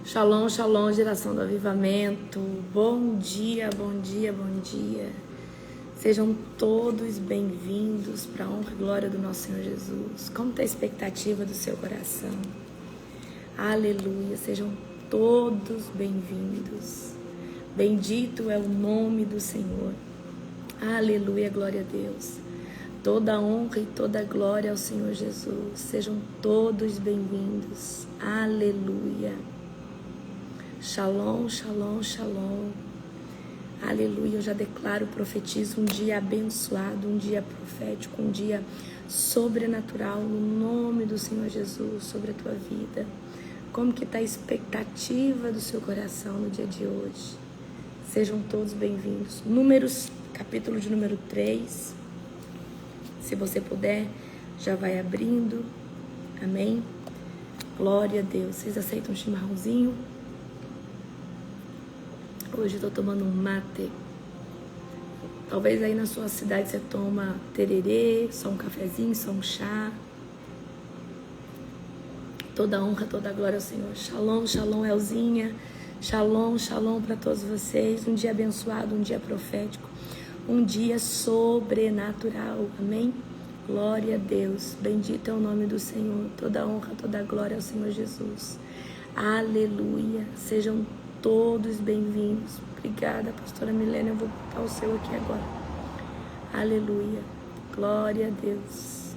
Shalom, shalom, geração do avivamento. Bom dia, bom dia, bom dia. Sejam todos bem-vindos para a honra e glória do nosso Senhor Jesus. Como está a expectativa do seu coração? Aleluia, sejam todos bem-vindos. Bendito é o nome do Senhor. Aleluia, glória a Deus. Toda honra e toda glória ao Senhor Jesus. Sejam todos bem-vindos. Aleluia. Shalom, shalom, shalom. Aleluia. Eu já declaro, profetizo um dia abençoado, um dia profético, um dia sobrenatural no nome do Senhor Jesus sobre a tua vida. Como que está a expectativa do seu coração no dia de hoje? Sejam todos bem-vindos. Números, capítulo de número 3. Se você puder, já vai abrindo. Amém? Glória a Deus. Vocês aceitam um chimarrãozinho? Hoje eu tô tomando um mate. Talvez aí na sua cidade você toma tererê, só um cafezinho, só um chá. Toda honra, toda glória ao Senhor. Shalom, shalom, Elzinha. Shalom, shalom para todos vocês. Um dia abençoado, um dia profético. Um dia sobrenatural. Amém? Glória a Deus. Bendito é o nome do Senhor. Toda honra, toda glória ao Senhor Jesus. Aleluia. Sejam todos bem-vindos. Obrigada, pastora Milena. Eu vou botar o seu aqui agora. Aleluia. Glória a Deus.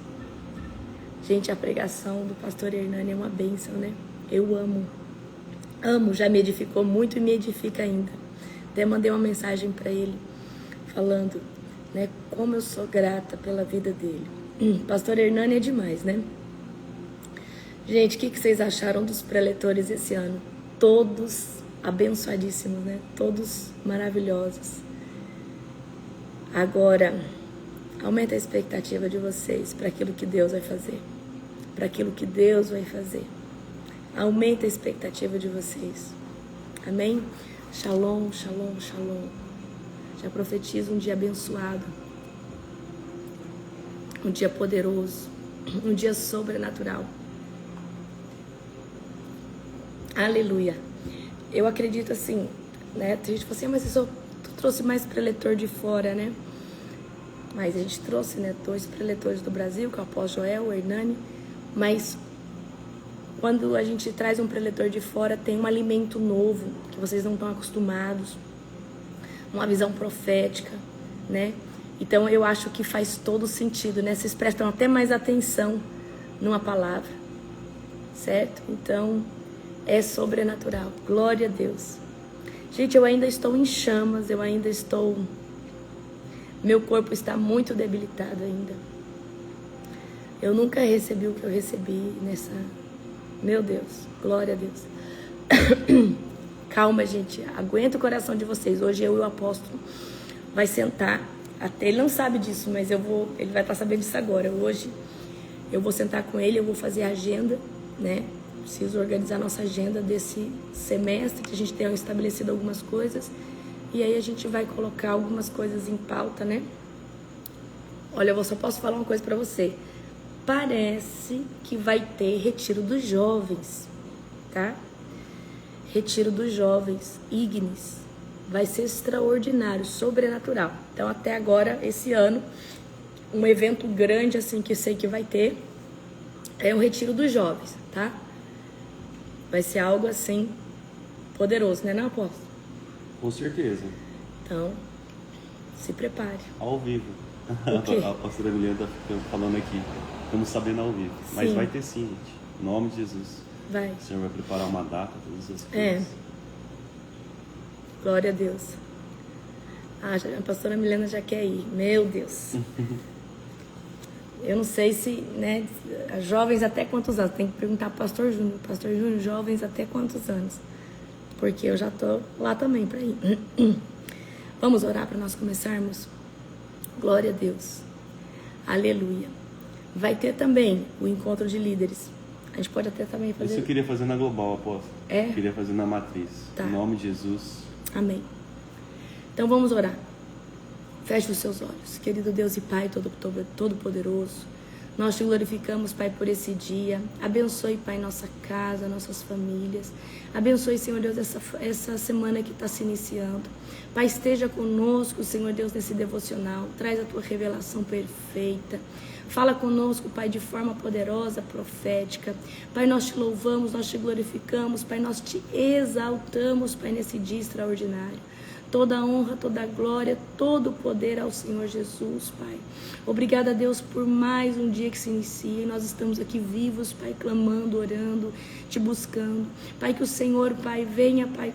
Gente, a pregação do pastor Hernani é uma bênção, né? Eu amo. Amo. Já me edificou muito e me edifica ainda. Até mandei uma mensagem para ele falando, né, como eu sou grata pela vida dele. Pastor Hernani é demais, né? Gente, o que vocês acharam dos preletores esse ano? Todos abençoadíssimos, né? Todos maravilhosos. Agora, aumenta a expectativa de vocês para aquilo que Deus vai fazer. Para aquilo que Deus vai fazer. Aumenta a expectativa de vocês. Amém? Shalom, shalom, shalom. Já profetizo um dia abençoado. Um dia poderoso. Um dia sobrenatural. Aleluia. Eu acredito assim, né? Tem gente que fala assim, mas tu trouxe mais preletor de fora, né? Mas a gente trouxe, né? 2 preletores do Brasil, que é o apóstolo Joel, o Hernani. Mas quando a gente traz um preletor de fora, tem um alimento novo, que vocês não estão acostumados. Uma visão profética, né? Então eu acho que faz todo sentido, né? Vocês prestam até mais atenção numa palavra, certo? Então é sobrenatural. Glória a Deus. Gente, eu ainda estou em chamas, eu ainda estou... Meu corpo está muito debilitado ainda. Eu nunca recebi o que eu recebi nessa... Meu Deus, glória a Deus. Calma, gente, aguenta o coração de vocês. Hoje eu e o apóstolo vai sentar. Até ele não sabe disso, mas ele vai estar sabendo disso agora. Hoje eu vou sentar com ele, eu vou fazer a agenda, né? Preciso organizar nossa agenda desse semestre, que a gente tenha estabelecido algumas coisas. E aí a gente vai colocar algumas coisas em pauta, né? Olha, eu só posso falar uma coisa pra você. Parece que vai ter retiro dos jovens, tá? Retiro dos jovens, Ignis. Vai ser extraordinário, sobrenatural. Então, até agora, esse ano, um evento grande, assim, que eu sei que vai ter, é um retiro dos jovens, tá? Vai ser algo, assim, poderoso, né, não, apóstolo? Com certeza. Então, se prepare. Ao vivo. O quê? A pastora Milena tá falando aqui. Estamos sabendo ao vivo. Mas Sim. vai ter sim, gente. Em nome de Jesus. Vai. O Senhor vai preparar uma data, todas as coisas. É. Glória a Deus. A pastora Milena já quer ir. Meu Deus. Eu não sei se, né, jovens até quantos anos? Tem que perguntar pro pastor Júnior. Pastor Júnior, jovens até quantos anos? Porque eu já tô lá também para ir. Vamos orar para nós começarmos? Glória a Deus. Aleluia. Vai ter também o encontro de líderes. A gente pode até também fazer... Isso eu queria fazer na Global, apóstolo. É? Eu queria fazer na Matriz. Tá. Em nome de Jesus. Amém. Então vamos orar. Feche os seus olhos. Querido Deus e Pai Todo-Poderoso, Nós te glorificamos, Pai, por esse dia. Abençoe, Pai, nossa casa, nossas famílias. Abençoe, Senhor Deus, essa semana que está se iniciando. Pai, esteja conosco, Senhor Deus, nesse devocional. Traz a tua revelação perfeita. Fala conosco, Pai, de forma poderosa, profética. Pai, nós te louvamos, nós te glorificamos. Pai, nós te exaltamos, Pai, nesse dia extraordinário. Toda a honra, toda a glória, todo o poder ao Senhor Jesus, Pai. Obrigada, Deus, por mais um dia que se inicia. E nós estamos aqui vivos, Pai, clamando, orando, te buscando. Pai, que o Senhor, Pai, venha, Pai,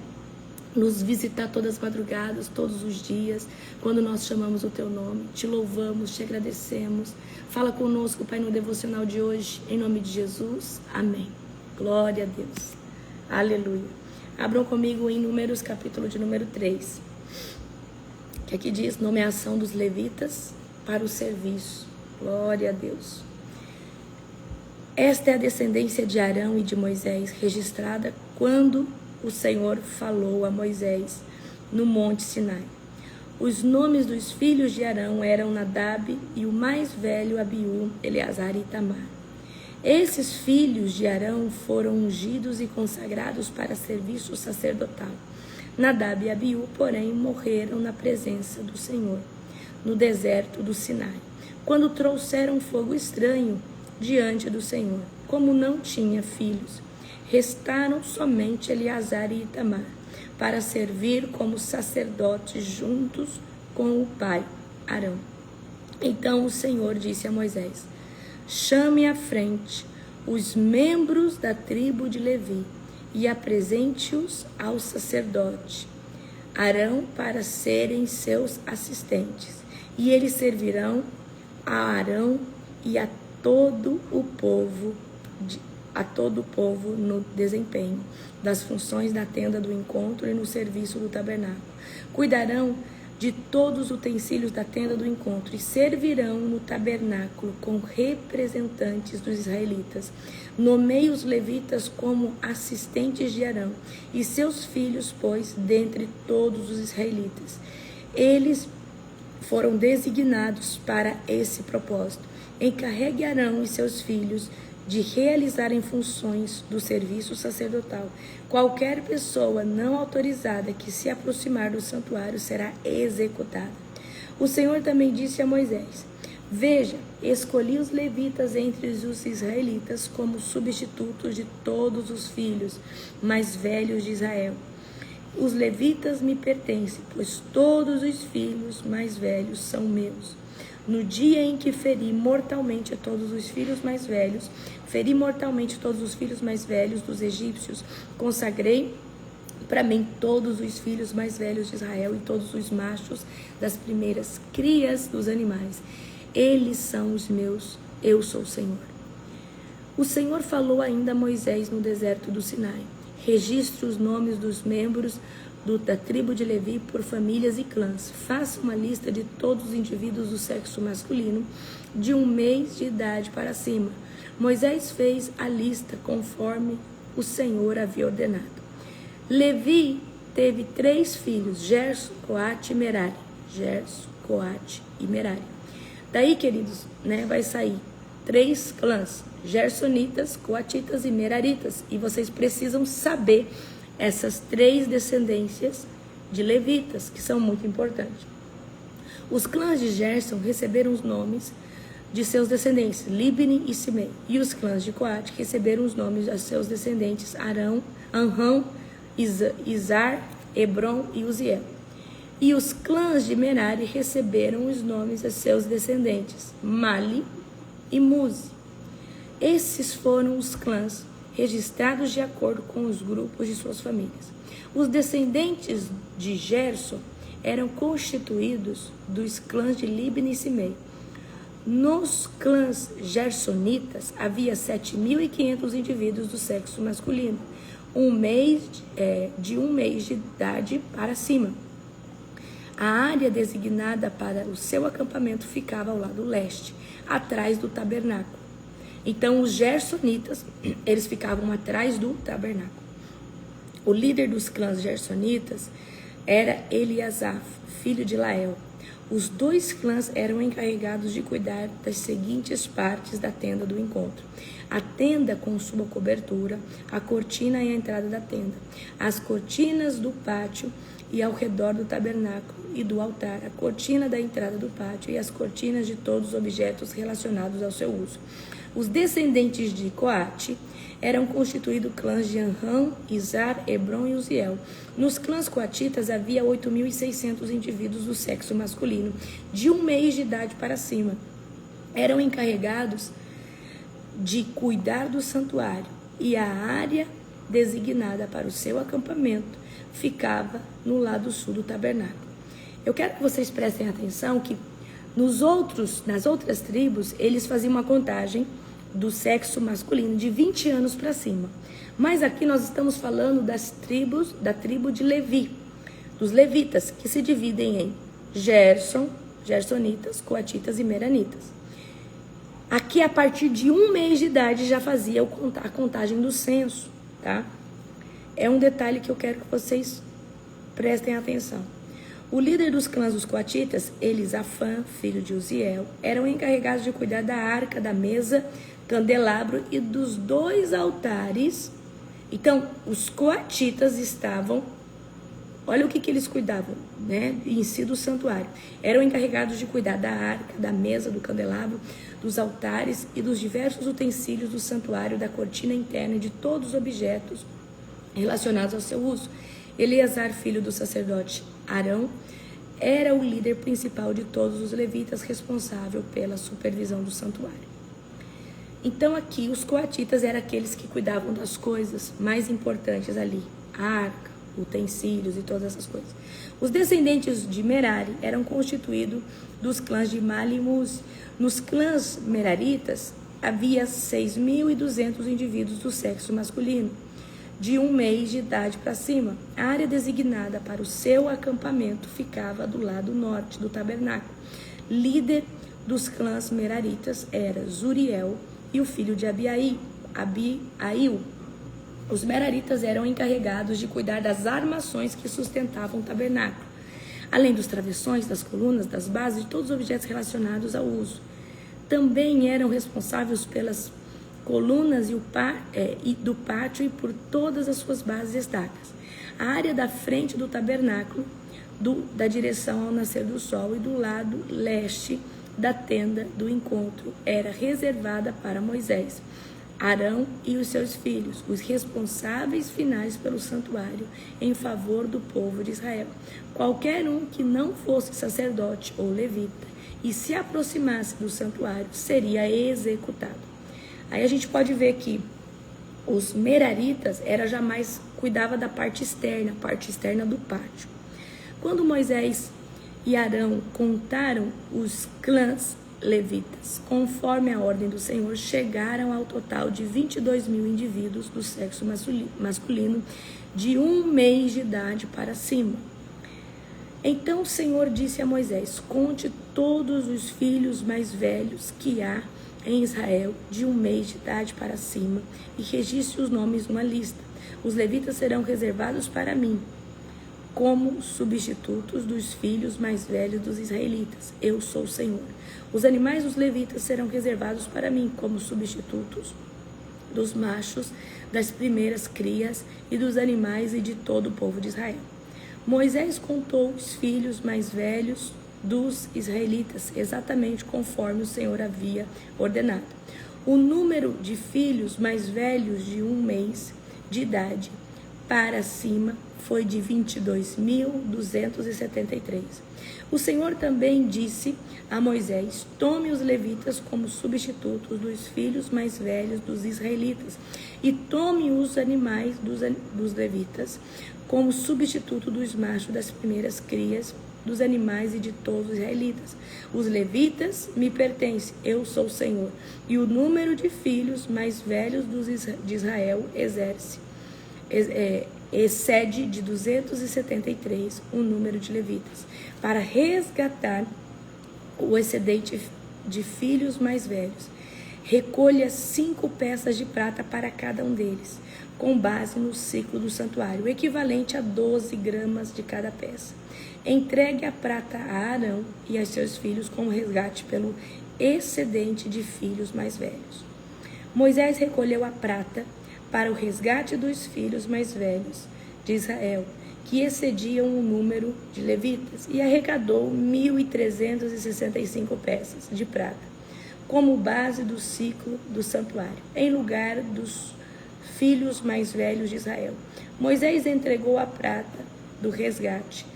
nos visitar todas as madrugadas, todos os dias, quando nós chamamos o Teu nome. Te louvamos, te agradecemos. Fala conosco, Pai, no devocional de hoje, em nome de Jesus. Amém. Glória a Deus. Aleluia. Abram comigo em Números, capítulo de número 3. Que aqui diz, nomeação dos levitas para o serviço. Glória a Deus. Esta é a descendência de Arão e de Moisés, registrada quando o Senhor falou a Moisés no Monte Sinai. Os nomes dos filhos de Arão eram Nadab e o mais velho Abiú, Eleazar e Itamar. Esses filhos de Arão foram ungidos e consagrados para serviço sacerdotal. Nadab e Abiú, porém, morreram na presença do Senhor, no deserto do Sinai, quando trouxeram fogo estranho diante do Senhor. Como não tinha filhos, restaram somente Eleazar e Itamar, para servir como sacerdotes juntos com o pai, Arão. Então o Senhor disse a Moisés, chame à frente os membros da tribo de Levi e apresente-os ao sacerdote Arão para serem seus assistentes. E eles servirão a Arão e a todo o povo no desempenho das funções da tenda do encontro e no serviço do tabernáculo. Cuidarão de todos os utensílios da tenda do encontro e servirão no tabernáculo com representantes dos israelitas. Nomeie os levitas como assistentes de Arão e seus filhos, pois, dentre todos os israelitas. Eles foram designados para esse propósito. Encarregue Arão e seus filhos de realizarem funções do serviço sacerdotal. Qualquer pessoa não autorizada que se aproximar do santuário será executada. O Senhor também disse a Moisés, veja, escolhi os levitas entre os israelitas como substitutos de todos os filhos mais velhos de Israel. Os levitas me pertencem, pois todos os filhos mais velhos são meus. No dia em que feri mortalmente todos os filhos mais velhos dos egípcios, consagrei para mim todos os filhos mais velhos de Israel e todos os machos das primeiras crias dos animais. Eles são os meus, eu sou o Senhor. O Senhor falou ainda a Moisés no deserto do Sinai. Registre os nomes dos membros da tribo de Levi por famílias e clãs. Faça uma lista de todos os indivíduos do sexo masculino de 1 mês de idade para cima. Moisés fez a lista conforme o Senhor havia ordenado. Levi teve 3 filhos, Gerson, Coate e Merari. Gerson, Coate e Merari. Daí, queridos, vai sair 3 clãs, gersonitas, coatitas e meraritas. E vocês precisam saber essas 3 descendências de levitas, que são muito importantes. Os clãs de Gerson receberam os nomes de seus descendentes, Libni e Simei. E os clãs de Coate receberam os nomes de seus descendentes, Arão, Anrão, Izar, Hebron e Uziel. E os clãs de Merari receberam os nomes de seus descendentes, Mali e Muzi. Esses foram os clãs registrados de acordo com os grupos de suas famílias. Os descendentes de Gerson eram constituídos dos clãs de Libni e Simei. Nos clãs gersonitas havia 7.500 indivíduos do sexo masculino, de 1 mês de idade para cima. A área designada para o seu acampamento ficava ao lado leste, atrás do tabernáculo. Então, os gersonitas, eles ficavam atrás do tabernáculo. O líder dos clãs gersonitas era Eliasaf, filho de Lael. Os 2 clãs eram encarregados de cuidar das seguintes partes da tenda do encontro: a tenda com sua cobertura, a cortina e a entrada da tenda, as cortinas do pátio e ao redor do tabernáculo e do altar, a cortina da entrada do pátio e as cortinas de todos os objetos relacionados ao seu uso. Os descendentes de Coate eram constituídos clãs de Anrão, Izar, Hebron e Uziel. Nos clãs coatitas havia 8.600 indivíduos do sexo masculino, de 1 mês de idade para cima. Eram encarregados de cuidar do santuário, e a área designada para o seu acampamento ficava no lado sul do tabernáculo. Eu quero que vocês prestem atenção que nas outras tribos, eles faziam uma contagem do sexo masculino de 20 anos para cima. Mas aqui nós estamos falando da tribo de Levi, dos levitas, que se dividem em gersonitas, coatitas e meranitas. Aqui, a partir de 1 mês de idade, já fazia a contagem do censo, tá? É um detalhe que eu quero que vocês prestem atenção. O líder dos clãs dos coatitas, Elisafã, filho de Uziel, eram encarregados de cuidar da arca, da mesa, candelabro e dos 2 altares. Então, os coatitas estavam, olha o que eles cuidavam, né, em si do santuário. Eram encarregados de cuidar da arca, da mesa, do candelabro, dos altares e dos diversos utensílios do santuário, da cortina interna e de todos os objetos relacionados ao seu uso. Eleazar, filho do sacerdote Arão, era o líder principal de todos os levitas, responsável pela supervisão do santuário. Então aqui os coatitas eram aqueles que cuidavam das coisas mais importantes ali, a arca, utensílios e todas essas coisas. Os descendentes de Merari eram constituídos dos clãs de Mali e Muzi. Nos clãs meraritas havia 6.200 indivíduos do sexo masculino, de 1 mês de idade para cima. A área designada para o seu acampamento ficava do lado norte do tabernáculo. Líder dos clãs meraritas era Zuriel e o filho de Abiail. Os meraritas eram encarregados de cuidar das armações que sustentavam o tabernáculo, além dos travessões, das colunas, das bases, de todos os objetos relacionados ao uso. Também eram responsáveis pelas colunas do pátio e por todas as suas bases e estacas. A área da frente do tabernáculo, da direção ao nascer do sol e do lado leste da tenda do encontro, era reservada para Moisés, Arão e os seus filhos, os responsáveis finais pelo santuário em favor do povo de Israel. Qualquer um que não fosse sacerdote ou levita e se aproximasse do santuário seria executado. Aí a gente pode ver que os meraritas jamais cuidava da parte externa do pátio. Quando Moisés e Arão contaram os clãs levitas, conforme a ordem do Senhor, chegaram ao total de 22.000 indivíduos do sexo masculino, de 1 mês de idade para cima. Então o Senhor disse a Moisés: conte todos os filhos mais velhos que há em Israel, de 1 mês de idade para cima, e registre os nomes numa lista. Os levitas serão reservados para mim, como substitutos dos filhos mais velhos dos israelitas. Eu sou o Senhor. Os animais dos levitas serão reservados para mim, como substitutos dos machos, das primeiras crias e dos animais e de todo o povo de Israel. Moisés contou os filhos mais velhos dos israelitas, exatamente conforme o Senhor havia ordenado. O número de filhos mais velhos de 1 mês de idade para cima foi de 22.273. O Senhor também disse a Moisés: tome os levitas como substitutos dos filhos mais velhos dos israelitas, e tome os animais dos levitas como substituto dos machos das primeiras crias dos animais e de todos os israelitas. Os levitas me pertencem, eu sou o Senhor. E o número de filhos mais velhos de Israel excede de 273 o número de levitas, para resgatar o excedente de filhos mais velhos. recolha 5 peças de prata para cada um deles, com base no ciclo do santuário, o equivalente a 12 gramas de cada peça. Entregue a prata a Arão e a seus filhos como resgate pelo excedente de filhos mais velhos. Moisés recolheu a prata para o resgate dos filhos mais velhos de Israel, que excediam o número de levitas, e arrecadou 1.365 peças de prata, como base do ciclo do santuário, em lugar dos filhos mais velhos de Israel. Moisés entregou a prata do resgate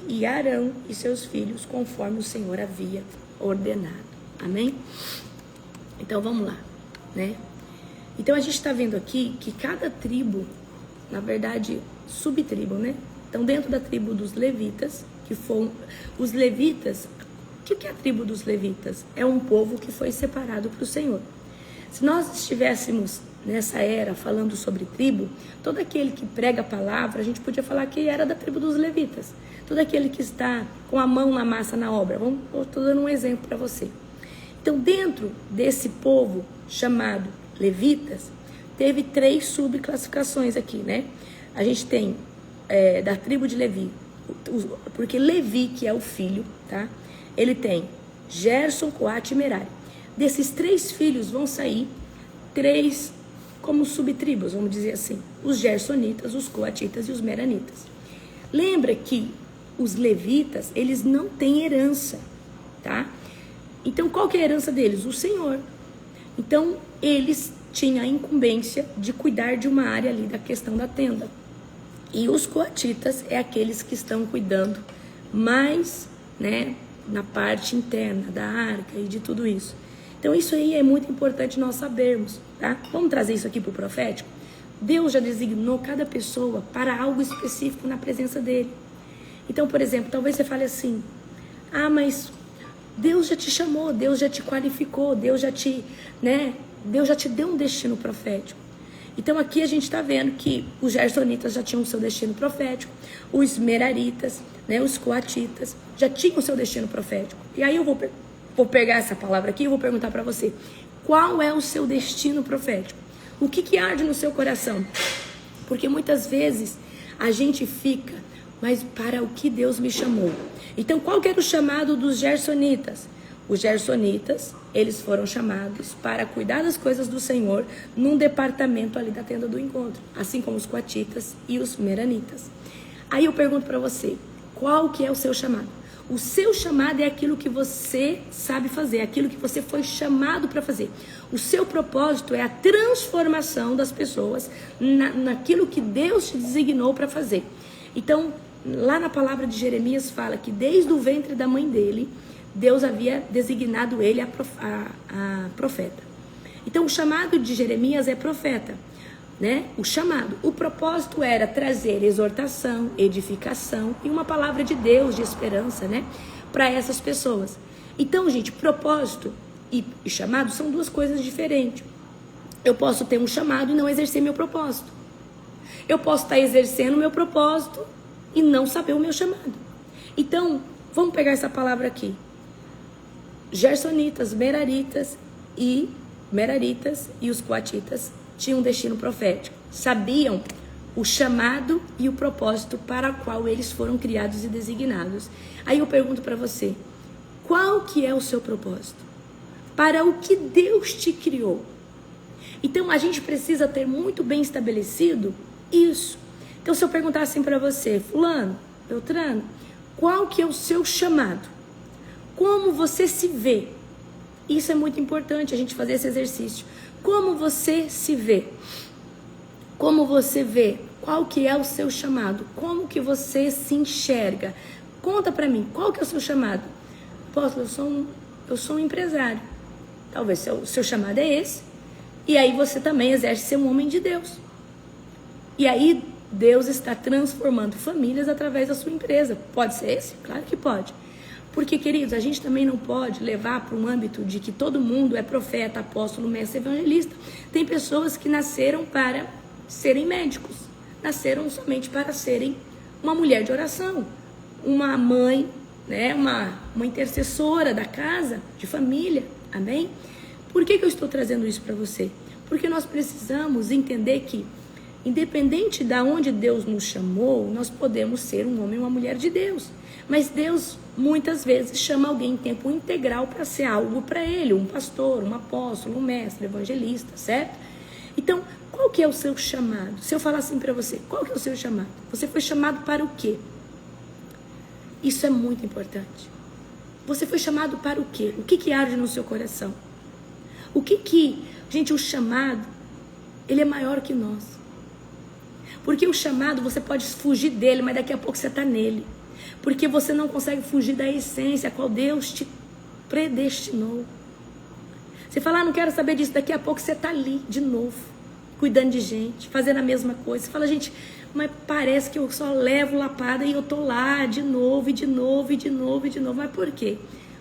e Arão e seus filhos, conforme o Senhor havia ordenado. Amém? Então vamos lá, né? Então a gente está vendo aqui que cada tribo, na verdade, subtribo, né? Então dentro da tribo dos levitas, que foram os levitas, o que é a tribo dos levitas? É um povo que foi separado para o Senhor. Se nós estivéssemos nessa era falando sobre tribo, todo aquele que prega a palavra, a gente podia falar que era da tribo dos levitas. Todo aquele que está com a mão na massa na obra. Eu estou dando um exemplo para você. Então, dentro desse povo chamado levitas, teve 3 subclassificações aqui, né? A gente tem da tribo de Levi, porque Levi, que é o filho, tá? Ele tem Gerson, Coate e Merari. Desses 3 filhos vão sair 3 como subtribos, vamos dizer assim. Os gersonitas, os coatitas e os meranitas. Lembra que os levitas, eles não têm herança, tá? Então, qual que é a herança deles? O Senhor. Então, eles tinham a incumbência de cuidar de uma área ali da questão da tenda. E os coatitas é aqueles que estão cuidando mais, né, na parte interna da arca e de tudo isso. Então, isso aí é muito importante nós sabermos, tá? Vamos trazer isso aqui para o profético? Deus já designou cada pessoa para algo específico na presença dele. Então, por exemplo, talvez você fale assim: ah, mas Deus já te chamou, Deus já te qualificou, Deus já te deu um destino profético. Então, aqui a gente está vendo que os gersonitas já tinham o seu destino profético, os meraritas, né, os coatitas já tinham o seu destino profético. E aí eu vou pegar essa palavra aqui e vou perguntar para você: qual é o seu destino profético? O que arde no seu coração? Porque muitas vezes a gente fica, mas para o que Deus me chamou? Então, qual que era o chamado dos gersonitas? Os gersonitas, eles foram chamados para cuidar das coisas do Senhor num departamento ali da tenda do encontro, assim como os coatitas e os meranitas. Aí eu pergunto para você: qual que é o seu chamado? O seu chamado é aquilo que você sabe fazer, aquilo que você foi chamado para fazer. O seu propósito é a transformação das pessoas naquilo que Deus te designou para fazer. Então, lá na palavra de Jeremias fala que desde o ventre da mãe dele, Deus havia designado ele a profeta. Então, o chamado de Jeremias é profeta, né? O chamado. O propósito era trazer exortação, edificação e uma palavra de Deus, de esperança, né? Para essas pessoas. Então, gente, propósito e chamado são 2 coisas diferentes. Eu posso ter um chamado e não exercer meu propósito. Eu posso estar exercendo o meu propósito e não saber o meu chamado. Então, vamos pegar essa palavra aqui. Gersonitas, meraritas e os coatitas tinham um destino profético. Sabiam o chamado e o propósito para o qual eles foram criados e designados. Aí eu pergunto para você: qual que é o seu propósito? Para o que Deus te criou? Então a gente precisa ter muito bem estabelecido isso. Então, se eu perguntar assim para você: fulano, Beltrano, qual que é o seu chamado? Como você se vê? Isso é muito importante, a gente fazer esse exercício. Como você se vê? Como você vê? Qual que é o seu chamado? Como que você se enxerga? Conta para mim, qual que é o seu chamado? Apóstolo, eu sou um empresário. Talvez o seu chamado é esse. E aí você também exerce ser um homem de Deus. E aí Deus está transformando famílias através da sua empresa. Pode ser esse? Claro que pode. Porque, queridos, a gente também não pode levar para um âmbito de que todo mundo é profeta, apóstolo, mestre, evangelista. Tem pessoas que nasceram para serem médicos, nasceram somente para serem uma mulher de oração, uma mãe, né, uma intercessora da casa, de família, amém? Por que eu estou trazendo isso para você? Porque nós precisamos entender que, independente de onde Deus nos chamou, nós podemos ser um homem ou uma mulher de Deus. Mas Deus, muitas vezes, chama alguém em tempo integral para ser algo para Ele, um pastor, um apóstolo, um mestre, evangelista, certo? Então, qual que é o seu chamado? Se eu falar assim para você, qual que é o seu chamado? Você foi chamado para o quê? Isso é muito importante. Você foi chamado para o quê? O que arde no seu coração? Gente, o chamado, ele é maior que nós. Porque o chamado, você pode fugir dele, mas daqui a pouco você está nele. Porque você não consegue fugir da essência a qual Deus te predestinou. Você fala, não quero saber disso, daqui a pouco você está ali de novo, cuidando de gente, fazendo a mesma coisa. Você fala, gente, mas parece que eu só levo lapada e eu tô lá de novo, e de novo, e de novo, e de novo. Mas por quê?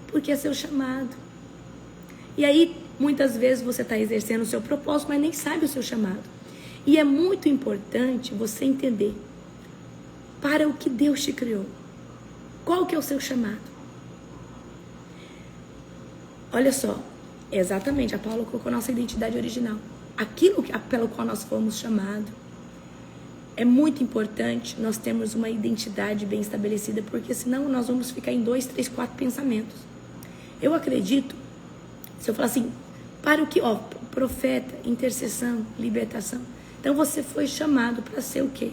Porque é seu chamado. E aí, muitas vezes você está exercendo o seu propósito, mas nem sabe o seu chamado. E é muito importante você entender para o que Deus te criou. Qual que é o seu chamado? Olha só, exatamente, a Paula colocou a nossa identidade original. Aquilo pelo qual nós fomos chamados. É muito importante nós termos uma identidade bem estabelecida, porque senão nós vamos ficar em 2, 3, 4 pensamentos. Eu acredito, se eu falar assim, para o que? Profeta, intercessão, libertação. Então você foi chamado para ser o quê?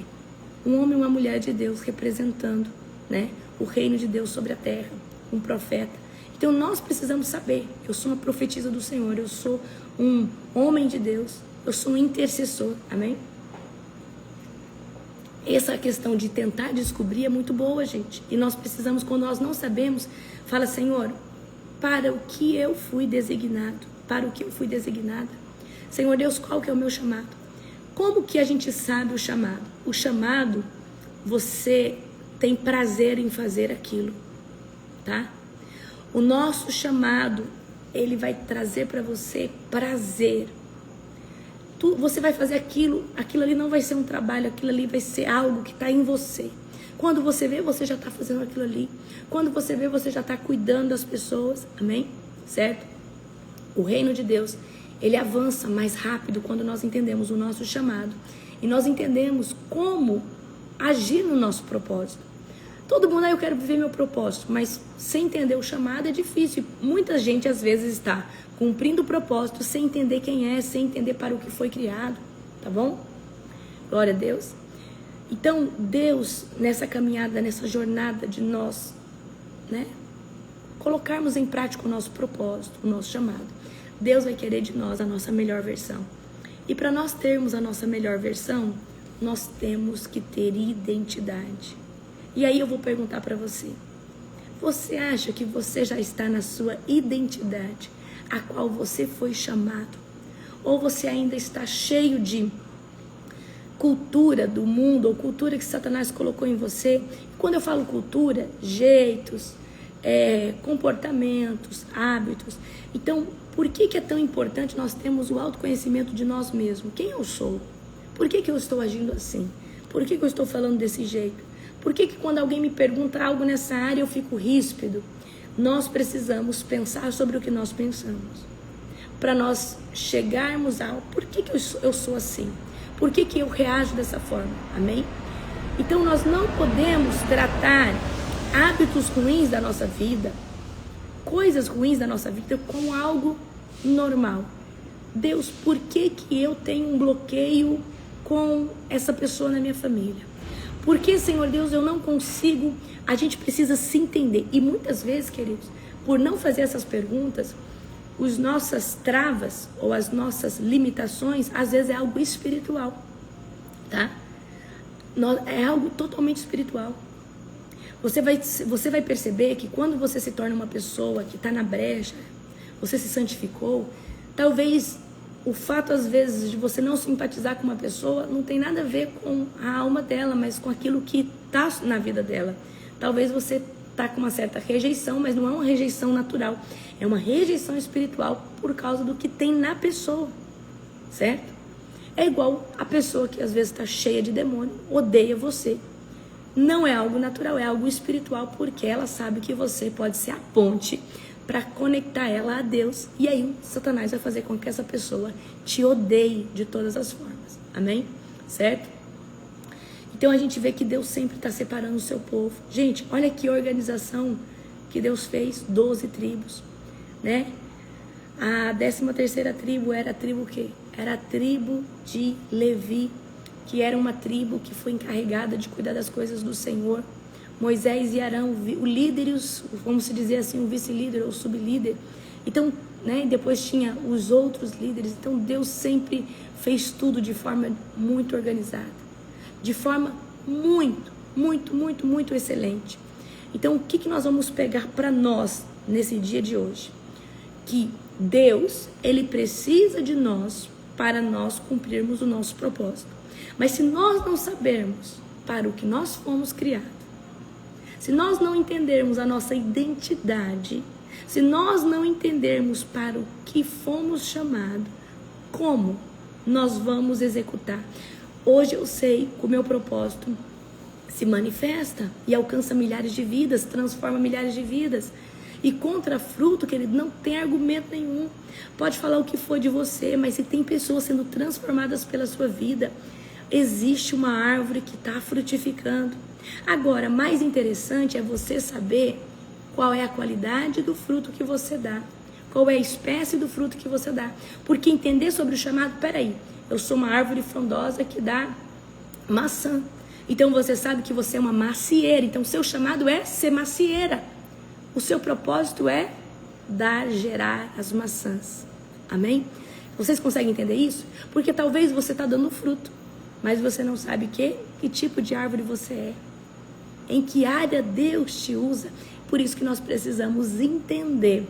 Um homem e uma mulher de Deus representando, né, o reino de Deus sobre a terra, um profeta. Então nós precisamos saber, eu sou uma profetisa do Senhor, eu sou um homem de Deus, eu sou um intercessor, amém? Essa questão de tentar descobrir é muito boa, gente. E nós precisamos, quando nós não sabemos, fala, Senhor, para o que eu fui designado? Para o que eu fui designada? Senhor Deus, qual que é o meu chamado? Como que a gente sabe o chamado? O chamado, você tem prazer em fazer aquilo, tá? O nosso chamado, ele vai trazer para você prazer. Você vai fazer aquilo ali não vai ser um trabalho, aquilo ali vai ser algo que está em você. Quando você vê, você já está fazendo aquilo ali. Quando você vê, você já está cuidando das pessoas, amém? Certo? O reino de Deus, ele avança mais rápido quando nós entendemos o nosso chamado. E nós entendemos como agir no nosso propósito. Todo mundo, eu quero viver meu propósito, mas sem entender o chamado é difícil. Muita gente às vezes está cumprindo o propósito sem entender quem é, sem entender para o que foi criado, tá bom? Glória a Deus. Então, Deus, nessa caminhada, nessa jornada de nós, né, colocarmos em prática o nosso propósito, o nosso chamado, Deus vai querer de nós a nossa melhor versão. E para nós termos a nossa melhor versão, nós temos que ter identidade. E aí eu vou perguntar para você, você acha que você já está na sua identidade, a qual você foi chamado? Ou você ainda está cheio de cultura do mundo, ou cultura que Satanás colocou em você? Quando eu falo cultura, jeitos, comportamentos, hábitos. Então, por que é tão importante nós termos o autoconhecimento de nós mesmos? Quem eu sou? Por que eu estou agindo assim? Por que eu estou falando desse jeito? Por que quando alguém me pergunta algo nessa área eu fico ríspido? Nós precisamos pensar sobre o que nós pensamos. Para nós chegarmos ao por que eu sou assim? Por que eu reajo dessa forma? Amém? Então nós não podemos tratar hábitos ruins da nossa vida, coisas ruins da nossa vida como algo normal. Deus, por que eu tenho um bloqueio com essa pessoa na minha família? Por que, Senhor Deus, eu não consigo? A gente precisa se entender. E muitas vezes, queridos, por não fazer essas perguntas, as nossas travas ou as nossas limitações, às vezes é algo espiritual, tá? É algo totalmente espiritual. Você vai perceber que quando você se torna uma pessoa que está na brecha, você se santificou, talvez o fato, às vezes, de você não simpatizar com uma pessoa não tem nada a ver com a alma dela, mas com aquilo que está na vida dela. Talvez você está com uma certa rejeição, mas não é uma rejeição natural. É uma rejeição espiritual por causa do que tem na pessoa, certo? É igual a pessoa que às vezes está cheia de demônio, odeia você. Não é algo natural, é algo espiritual, porque ela sabe que você pode ser a ponte para conectar ela a Deus. E aí Satanás vai fazer com que essa pessoa te odeie de todas as formas. Amém? Certo? Então a gente vê que Deus sempre está separando o seu povo. Gente, olha que organização que Deus fez, 12 tribos, né? A 13ª tribo era a tribo o quê? Era a tribo de Levi, que era uma tribo que foi encarregada de cuidar das coisas do Senhor. Moisés e Arão, o líder e os, vamos dizer assim, o vice-líder ou sublíder. Então, né, depois tinha os outros líderes. Então Deus sempre fez tudo de forma muito organizada, de forma muito excelente. Então, o que nós vamos pegar para nós nesse dia de hoje? Que Deus, Ele precisa de nós para nós cumprirmos o nosso propósito. Mas se nós não sabermos para o que nós fomos criados, se nós não entendermos a nossa identidade, se nós não entendermos para o que fomos chamados, como nós vamos executar? Hoje eu sei que o meu propósito se manifesta e alcança milhares de vidas, transforma milhares de vidas. E contra fruto, querido, não tem argumento nenhum. Pode falar o que for de você, mas se tem pessoas sendo transformadas pela sua vida, existe uma árvore que está frutificando. Agora, mais interessante é você saber qual é a qualidade do fruto que você dá, qual é a espécie do fruto que você dá. Porque entender sobre o chamado, peraí, eu sou uma árvore frondosa que dá maçã. Então você sabe que você é uma macieira. Então seu chamado é ser macieira. O seu propósito é gerar as maçãs. Amém? Vocês conseguem entender isso? Porque talvez você está dando fruto, mas você não sabe que tipo de árvore você é. Em que área Deus te usa. Por isso que nós precisamos entender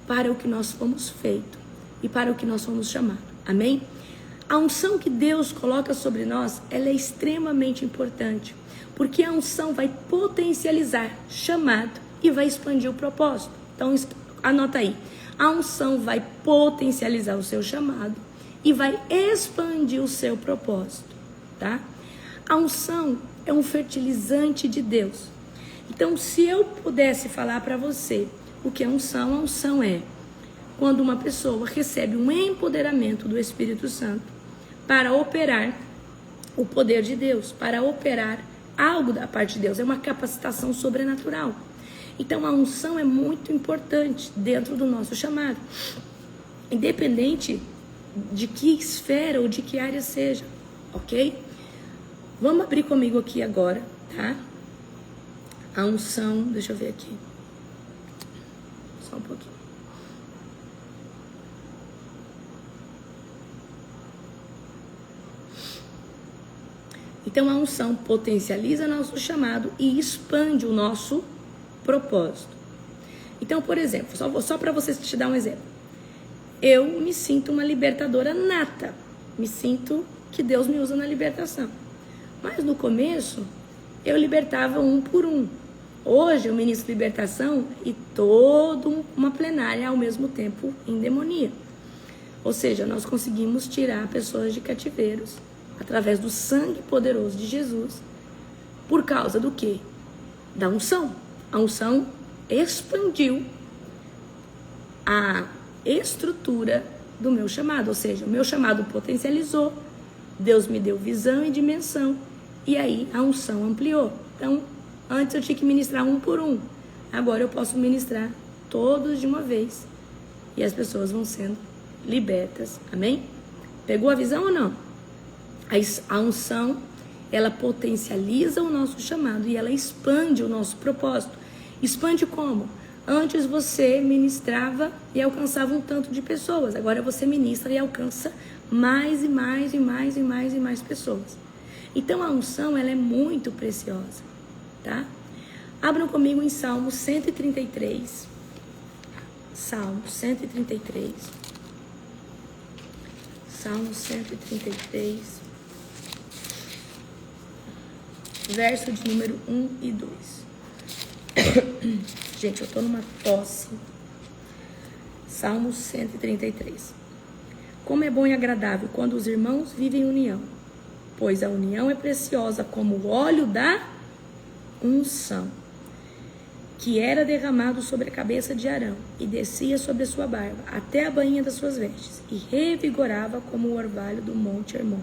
para o que nós fomos feitos e para o que nós fomos chamados. Amém? A unção que Deus coloca sobre nós, ela é extremamente importante, porque a unção vai potencializar chamado e vai expandir o propósito. Então, anota aí. A unção vai potencializar o seu chamado e vai expandir o seu propósito, tá? A unção é um fertilizante de Deus. Então, se eu pudesse falar para você o que é unção, a unção é quando uma pessoa recebe um empoderamento do Espírito Santo para operar o poder de Deus, para operar algo da parte de Deus. É uma capacitação sobrenatural. Então a unção é muito importante dentro do nosso chamado, independente de que esfera ou de que área seja, ok? Vamos abrir comigo aqui agora, tá? A unção, deixa eu ver aqui. Só um pouquinho. Então a unção potencializa nosso chamado e expande o nosso propósito. Então, por exemplo, só para vocês te dar um exemplo. Eu me sinto uma libertadora nata. Me sinto que Deus me usa na libertação. Mas no começo, eu libertava um por um. Hoje eu ministro libertação e toda uma plenária ao mesmo tempo em demonia. Ou seja, nós conseguimos tirar pessoas de cativeiros através do sangue poderoso de Jesus. Por causa do quê? Da unção. A unção expandiu a estrutura do meu chamado. Ou seja, o meu chamado potencializou. Deus me deu visão e dimensão. E aí a unção ampliou. Então, antes eu tinha que ministrar um por um. Agora eu posso ministrar todos de uma vez. E as pessoas vão sendo libertas. Amém? Pegou a visão ou não? A unção, ela potencializa o nosso chamado e ela expande o nosso propósito. Expande como? Antes você ministrava e alcançava um tanto de pessoas. Agora você ministra e alcança mais e mais e mais e mais e mais pessoas. Então a unção, ela é muito preciosa, tá? Abram comigo em Salmo 133. Salmo 133. Salmo 133. Verso de número 1 e 2. Gente, eu tô numa tosse. Salmo 133. Como é bom e agradável quando os irmãos vivem em união, pois a união é preciosa como o óleo da unção. que era derramado sobre a cabeça de Arão, e descia sobre a sua barba, até a bainha das suas vestes, e revigorava como o orvalho do monte Hermon,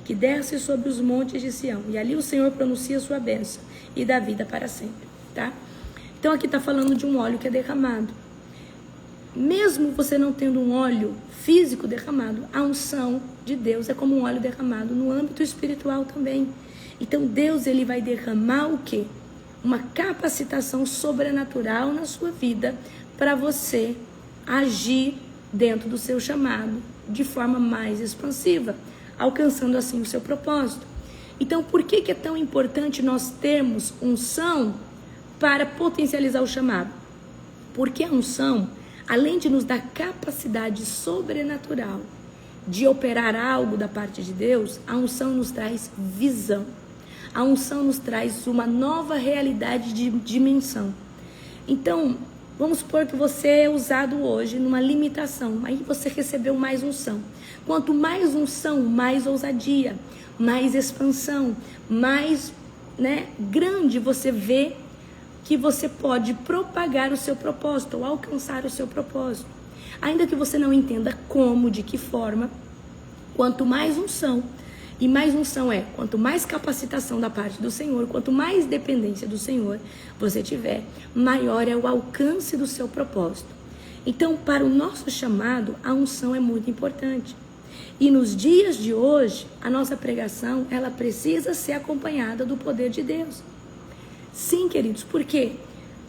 que desce sobre os montes de Sião, e ali o Senhor pronuncia sua bênção, e dá vida para sempre, tá? Então aqui está falando de um óleo que é derramado. Mesmo você não tendo um óleo físico derramado, a unção de Deus é como um óleo derramado no âmbito espiritual também. Então Deus, ele vai derramar o quê? Uma capacitação sobrenatural na sua vida para você agir dentro do seu chamado de forma mais expansiva, alcançando assim o seu propósito. Então, por que é tão importante nós termos unção para potencializar o chamado? Porque a unção, além de nos dar capacidade sobrenatural de operar algo da parte de Deus, a unção nos traz visão. A unção nos traz uma nova realidade de dimensão. Então, vamos supor que você é usado hoje numa limitação, aí você recebeu mais unção. Quanto mais unção, mais ousadia, mais expansão, mais grande você vê que você pode propagar o seu propósito ou alcançar o seu propósito. Ainda que você não entenda como, de que forma, quanto mais unção, e mais unção quanto mais capacitação da parte do Senhor, quanto mais dependência do Senhor você tiver, maior é o alcance do seu propósito. Então, para o nosso chamado, a unção é muito importante. E nos dias de hoje, a nossa pregação, ela precisa ser acompanhada do poder de Deus. Sim, queridos, porque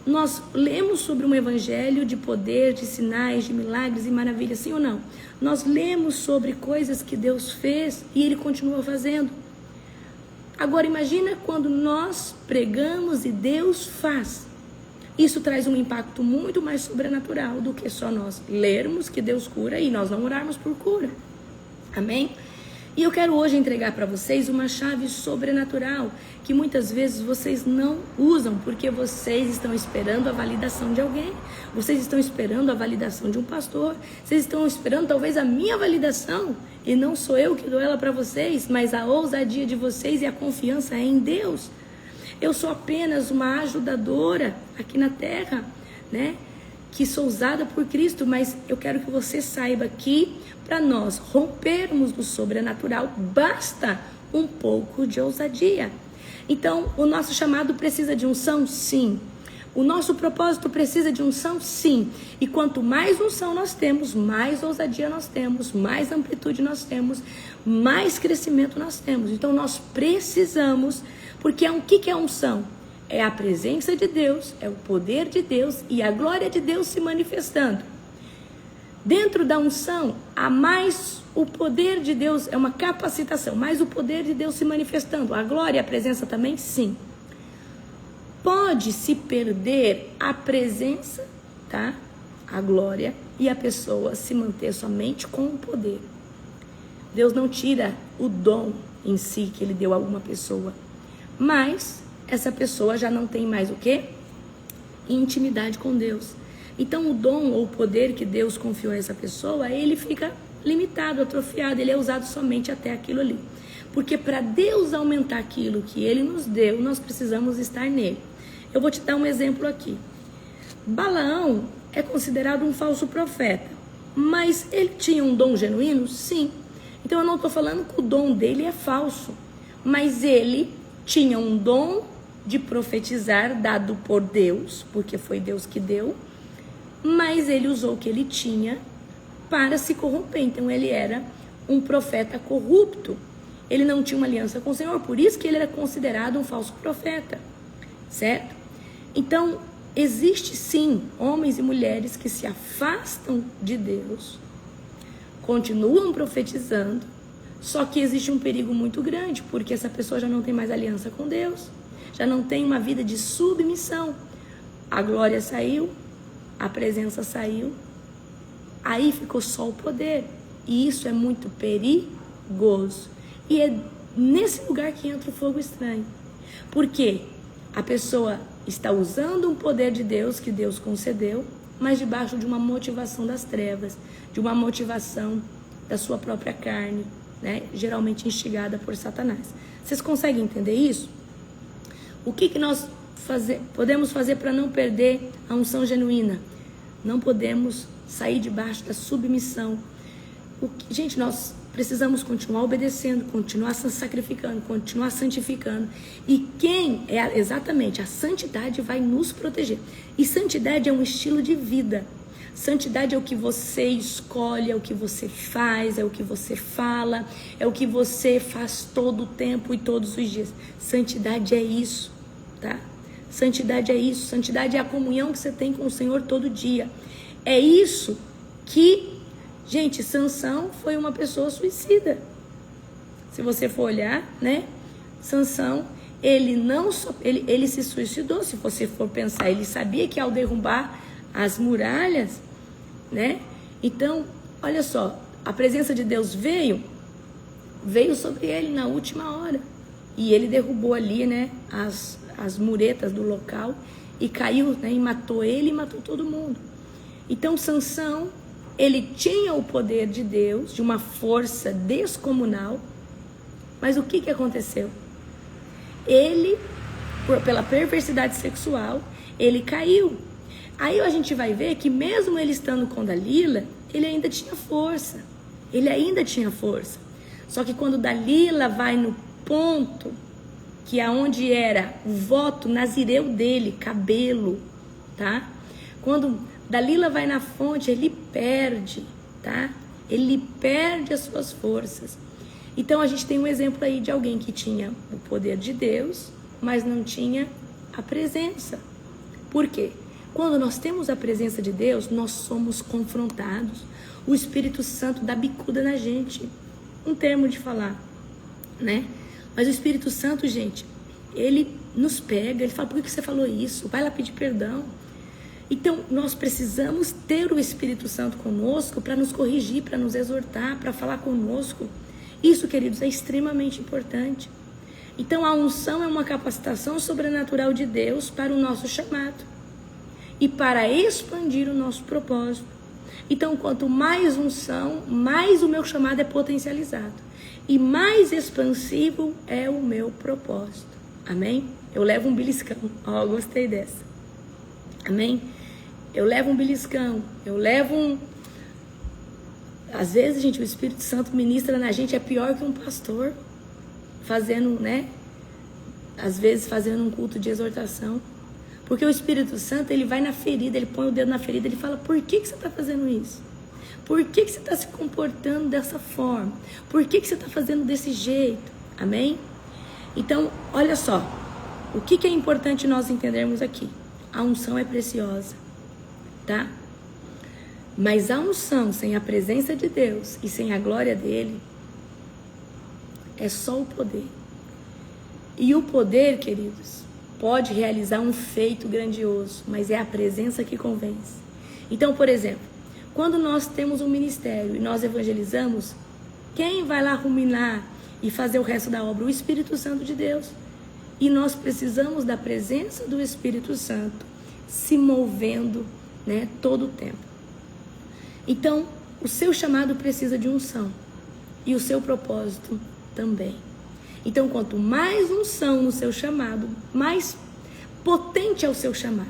nós lemos sobre um evangelho de poder, de sinais, de milagres e maravilhas, sim ou não? Nós lemos sobre coisas que Deus fez e Ele continua fazendo. Agora, imagina quando nós pregamos e Deus faz. Isso traz um impacto muito mais sobrenatural do que só nós lermos que Deus cura e nós não orarmos por cura. Amém? E eu quero hoje entregar para vocês uma chave sobrenatural que muitas vezes vocês não usam porque vocês estão esperando a validação de alguém. Vocês estão esperando a validação de um pastor. Vocês estão esperando talvez a minha validação. E não sou eu que dou ela para vocês, mas a ousadia de vocês e a confiança é em Deus. Eu sou apenas uma ajudadora aqui na terra, que sou usada por Cristo, mas eu quero que você saiba que para nós rompermos no sobrenatural, basta um pouco de ousadia. Então, o nosso chamado precisa de unção? Sim. O nosso propósito precisa de unção? Sim. E quanto mais unção nós temos, mais ousadia nós temos, mais amplitude nós temos, mais crescimento nós temos. Então, nós precisamos, porque o que é unção? É a presença de Deus, é o poder de Deus e a glória de Deus se manifestando. Dentro da unção, há mais o poder de Deus, é uma capacitação, mais o poder de Deus se manifestando. A glória e a presença também, sim. Pode se perder a presença, tá? A glória e a pessoa se manter somente com o poder. Deus não tira o dom em si que Ele deu a alguma pessoa, mas essa pessoa já não tem mais o quê? Intimidade com Deus. Então o dom ou o poder que Deus confiou a essa pessoa, ele fica limitado, atrofiado, ele é usado somente até aquilo ali. Porque para Deus aumentar aquilo que Ele nos deu, nós precisamos estar nele. Eu vou te dar um exemplo aqui. Balaão é considerado um falso profeta, mas ele tinha um dom genuíno? Sim. Então eu não estou falando que o dom dele é falso, mas ele tinha um dom de profetizar dado por Deus, porque foi Deus que deu, mas ele usou o que ele tinha para se corromper. Então ele era um profeta corrupto. Ele não tinha uma aliança com o Senhor, por isso que ele era considerado um falso profeta, certo? Então, existe sim homens e mulheres que se afastam de Deus, continuam profetizando, só que existe um perigo muito grande, porque essa pessoa já não tem mais aliança com Deus, já não tem uma vida de submissão. A glória saiu, a presença saiu, aí ficou só o poder. E isso é muito perigoso. E é nesse lugar que entra o fogo estranho. Porque a pessoa está usando um poder de Deus que Deus concedeu, mas debaixo de uma motivação das trevas, de uma motivação da sua própria carne, geralmente instigada por Satanás. Vocês conseguem entender isso? O que nós fazer para não perder a unção genuína? Não podemos sair debaixo da submissão. Gente, nós precisamos continuar obedecendo, continuar se sacrificando, continuar santificando. E exatamente, a santidade vai nos proteger. E santidade é um estilo de vida. Santidade é o que você escolhe, é o que você faz, é o que você fala, é o que você faz todo o tempo e todos os dias. Santidade é isso, tá? Santidade é isso. Santidade é a comunhão que você tem com o Senhor todo dia. É isso que, gente, Sansão foi uma pessoa suicida. Se você for olhar, né? Sansão, ele se suicidou. Se você for pensar, ele sabia que ao derrubar as muralhas, né? Então, olha só, a presença de Deus veio sobre ele na última hora. E ele derrubou ali, né, as muretas do local e caiu, né, e matou ele e matou todo mundo. Então, Sansão, ele tinha o poder de Deus, de uma força descomunal, mas o que aconteceu? Ele, pela perversidade sexual, ele caiu. Aí a gente vai ver que mesmo ele estando com Dalila, ele ainda tinha força. Ele ainda tinha força. Só que quando Dalila vai no ponto, que é onde era o voto nazireu dele, cabelo, tá? Quando Dalila vai na fonte, ele perde, tá? Ele perde as suas forças. Então a gente tem um exemplo aí de alguém que tinha o poder de Deus, mas não tinha a presença. Por quê? Quando nós temos a presença de Deus, nós somos confrontados. O Espírito Santo dá bicuda na gente. Um termo de falar, né? Mas o Espírito Santo, gente, ele nos pega, ele fala, por que você falou isso? Vai lá pedir perdão. Então, nós precisamos ter o Espírito Santo conosco para nos corrigir, para nos exortar, para falar conosco. Isso, queridos, é extremamente importante. Então, a unção é uma capacitação sobrenatural de Deus para o nosso chamado e para expandir o nosso propósito. Então, quanto mais unção, mais o meu chamado é potencializado e mais expansivo é o meu propósito. Amém? Eu levo um beliscão. Ó, gostei dessa. Amém? Eu levo um beliscão. Eu levo um... Às vezes, gente, o Espírito Santo ministra na gente, é pior que um pastor fazendo, né? Às vezes fazendo um culto de exortação. Porque o Espírito Santo, ele vai na ferida, ele põe o dedo na ferida, ele fala, por que você está fazendo isso? Por que você está se comportando dessa forma? Por que você está fazendo desse jeito? Amém? Então, olha só, o que é importante nós entendermos aqui? A unção é preciosa, tá? Mas a unção sem a presença de Deus e sem a glória dele é só o poder. E o poder, queridos, pode realizar um feito grandioso, mas é a presença que convence. Então, por exemplo, quando nós temos um ministério e nós evangelizamos, quem vai lá ruminar e fazer o resto da obra? O Espírito Santo de Deus. E nós precisamos da presença do Espírito Santo se movendo, né, todo o tempo. Então, o seu chamado precisa de unção e o seu propósito também. Então, quanto mais unção no seu chamado, mais potente é o seu chamado.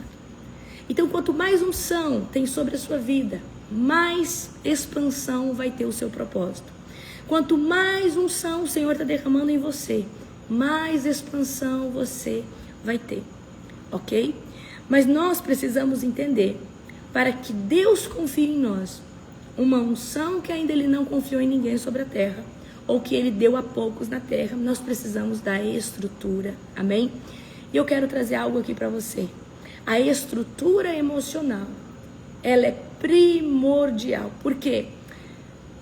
Então, quanto mais unção tem sobre a sua vida, mais expansão vai ter o seu propósito. Quanto mais unção o Senhor está derramando em você, mais expansão você vai ter, ok? Mas nós precisamos entender, para que Deus confie em nós, uma unção que ainda Ele não confiou em ninguém sobre a terra, ou que Ele deu a poucos na terra, nós precisamos da estrutura, amém? E eu quero trazer algo aqui para você. A estrutura emocional, ela é primordial. Por quê?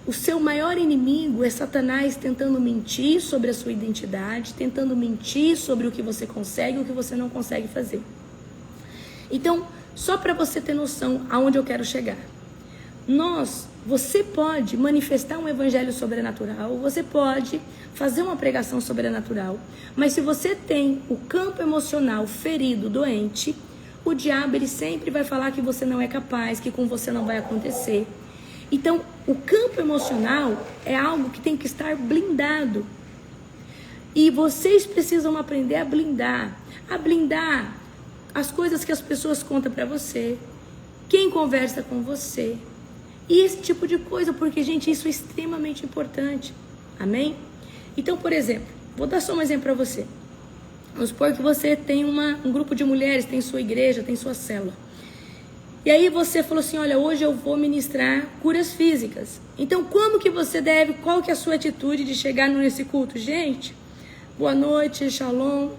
O seu maior inimigo é Satanás tentando mentir sobre a sua identidade, tentando mentir sobre o que você consegue e o que você não consegue fazer. Então, só para você ter noção aonde eu quero chegar. Você pode manifestar um evangelho sobrenatural, você pode fazer uma pregação sobrenatural, mas se você tem o campo emocional ferido, doente, o diabo ele sempre vai falar que você não é capaz, que com você não vai acontecer. Então, o campo emocional é algo que tem que estar blindado. E vocês precisam aprender a blindar as coisas que as pessoas contam para você, quem conversa com você, e esse tipo de coisa, porque, gente, isso é extremamente importante. Amém? Então, por exemplo, vou dar só um exemplo para você. Vamos supor que você tem um grupo de mulheres, tem sua igreja, tem sua célula. E aí você falou assim, olha, hoje eu vou ministrar curas físicas. Então, como que você deve, qual que é a sua atitude de chegar nesse culto? Gente, boa noite, shalom.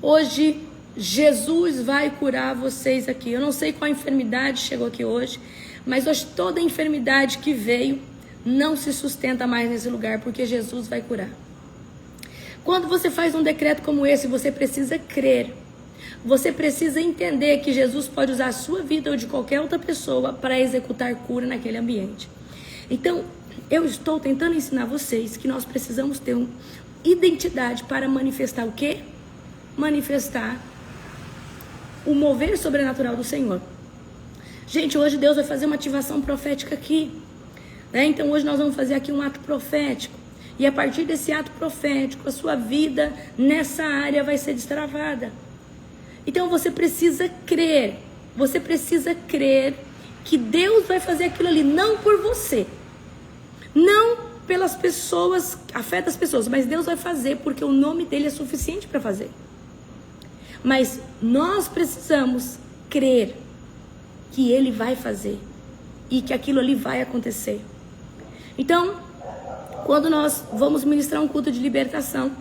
Hoje, Jesus vai curar vocês aqui. Eu não sei qual enfermidade chegou aqui hoje, mas hoje toda enfermidade que veio não se sustenta mais nesse lugar, porque Jesus vai curar. Quando você faz um decreto como esse, você precisa crer. Você precisa entender que Jesus pode usar a sua vida ou de qualquer outra pessoa para executar cura naquele ambiente. Então, eu estou tentando ensinar vocês que nós precisamos ter uma identidade para manifestar o quê? Manifestar o mover sobrenatural do Senhor. Gente, hoje Deus vai fazer uma ativação profética aqui, né? Então hoje nós vamos fazer aqui um ato profético. E a partir desse ato profético, a sua vida nessa área vai ser destravada. Então você precisa crer. Você precisa crer que Deus vai fazer aquilo ali, não por você. Não pelas pessoas, a fé das pessoas, mas Deus vai fazer porque o nome dele é suficiente para fazer. Mas nós precisamos crer que ele vai fazer e que aquilo ali vai acontecer. Então, quando nós vamos ministrar um culto de libertação,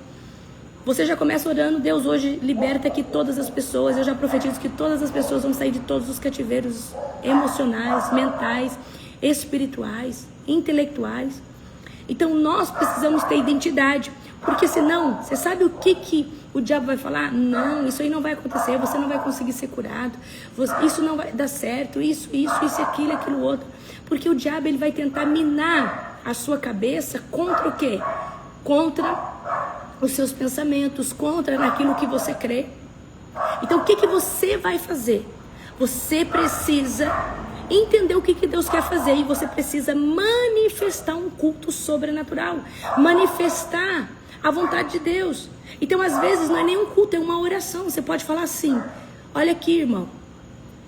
você já começa orando, Deus hoje liberta aqui todas as pessoas. Eu já profetizo que todas as pessoas vão sair de todos os cativeiros emocionais, mentais, espirituais, intelectuais. Então nós precisamos ter identidade, porque senão, você sabe o que o diabo vai falar? Não, isso aí não vai acontecer, você não vai conseguir ser curado, isso não vai dar certo, isso, aquilo outro. Porque o diabo ele vai tentar minar a sua cabeça contra o quê? Contra os seus pensamentos, contra naquilo que você crê. Então o que você vai fazer? Você precisa entender o que Deus quer fazer e você precisa manifestar um culto sobrenatural, manifestar a vontade de Deus. Então às vezes não é nem um culto, é uma oração. Você pode falar assim, olha aqui, irmão,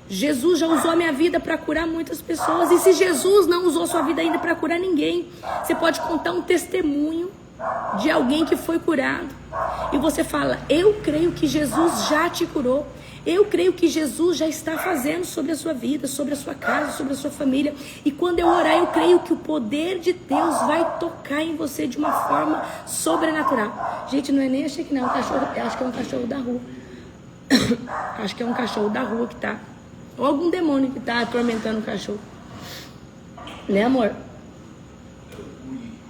Jesus já usou a minha vida para curar muitas pessoas, e se Jesus não usou a sua vida ainda para curar ninguém, você pode contar um testemunho de alguém que foi curado, e você fala, eu creio que Jesus já te curou, eu creio que Jesus já está fazendo sobre a sua vida, sobre a sua casa, sobre a sua família, e quando eu orar, eu creio que o poder de Deus vai tocar em você de uma forma sobrenatural. Gente, não é nem achei que não, é um cachorro, acho que é um cachorro da rua. Acho que é um cachorro da rua que tá, ou algum demônio que tá atormentando o cachorro, né, amor?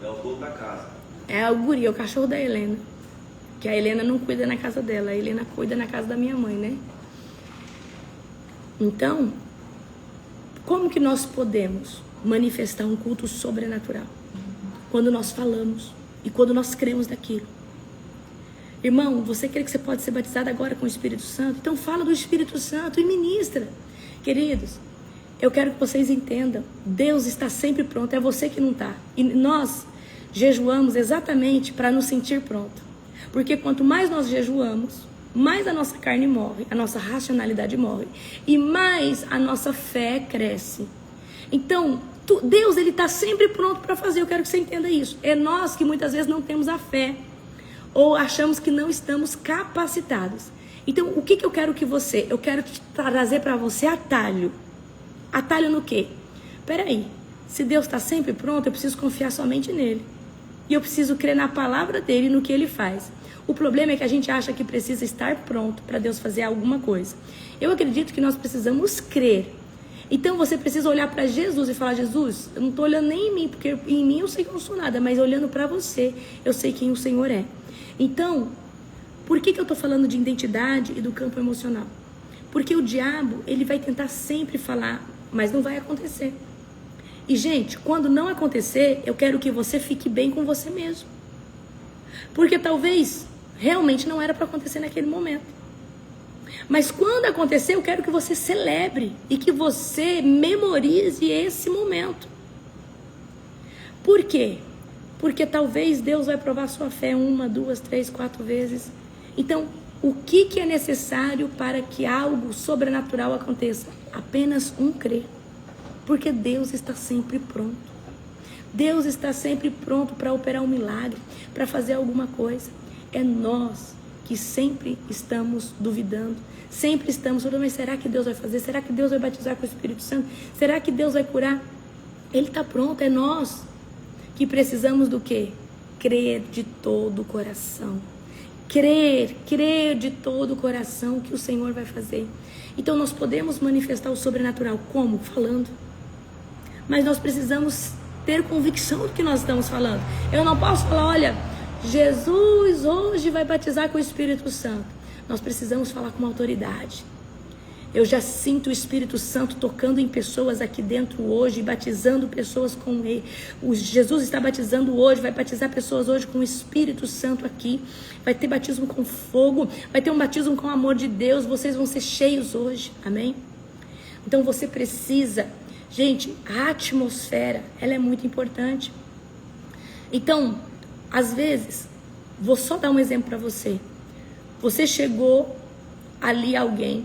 É o dono da casa. É o guri, é o cachorro da Helena. Que a Helena não cuida na casa dela, a Helena cuida na casa da minha mãe, né? Então, como que nós podemos manifestar um culto sobrenatural? Quando nós falamos e quando nós cremos naquilo. Irmão, você crê que você pode ser batizado agora com o Espírito Santo? Então fala do Espírito Santo e ministra. Queridos, eu quero que vocês entendam, Deus está sempre pronto, é você que não está. E nós jejuamos exatamente para nos sentir pronto. Porque quanto mais nós jejuamos, mais a nossa carne morre, a nossa racionalidade morre, e mais a nossa fé cresce. Então, Deus ele está sempre pronto para fazer, eu quero que você entenda isso. É nós que muitas vezes não temos a fé, ou achamos que não estamos capacitados. Então, o que eu quero eu quero trazer para você atalho. Atalho no quê? Peraí, se Deus está sempre pronto, eu preciso confiar somente nele. E eu preciso crer na palavra dele e no que ele faz. O problema é que a gente acha que precisa estar pronto para Deus fazer alguma coisa. Eu acredito que nós precisamos crer. Então você precisa olhar para Jesus e falar, Jesus, eu não estou olhando nem em mim, porque em mim eu sei que eu não sou nada, mas olhando para você, eu sei quem o Senhor é. Então, por que eu estou falando de identidade e do campo emocional? Porque o diabo, ele vai tentar sempre falar, mas não vai acontecer. E, gente, quando não acontecer, eu quero que você fique bem com você mesmo. Porque talvez realmente não era para acontecer naquele momento. Mas quando acontecer, eu quero que você celebre e que você memorize esse momento. Por quê? Porque talvez Deus vai provar sua fé 1, 2, 3, 4 vezes. Então, O que é necessário para que algo sobrenatural aconteça? Apenas um crer. Porque Deus está sempre pronto. Deus está sempre pronto para operar um milagre, para fazer alguma coisa. É nós que sempre estamos duvidando. Sempre estamos falando, mas será que Deus vai fazer? Será que Deus vai batizar com o Espírito Santo? Será que Deus vai curar? Ele está pronto, é nós que precisamos do quê? Crer de todo o coração. Crer de todo o coração que o Senhor vai fazer. Então nós podemos manifestar o sobrenatural. Como? Falando. Mas nós precisamos ter convicção do que nós estamos falando. Eu não posso falar, olha, Jesus hoje vai batizar com o Espírito Santo. Nós precisamos falar com autoridade. Eu já sinto o Espírito Santo tocando em pessoas aqui dentro hoje, batizando pessoas com ele. Jesus está batizando hoje, vai batizar pessoas hoje com o Espírito Santo aqui. Vai ter batismo com fogo, vai ter um batismo com o amor de Deus. Vocês vão ser cheios hoje, amém? Então você precisa, gente, a atmosfera, ela é muito importante. Então, às vezes, vou só dar um exemplo para você. Você chegou ali alguém.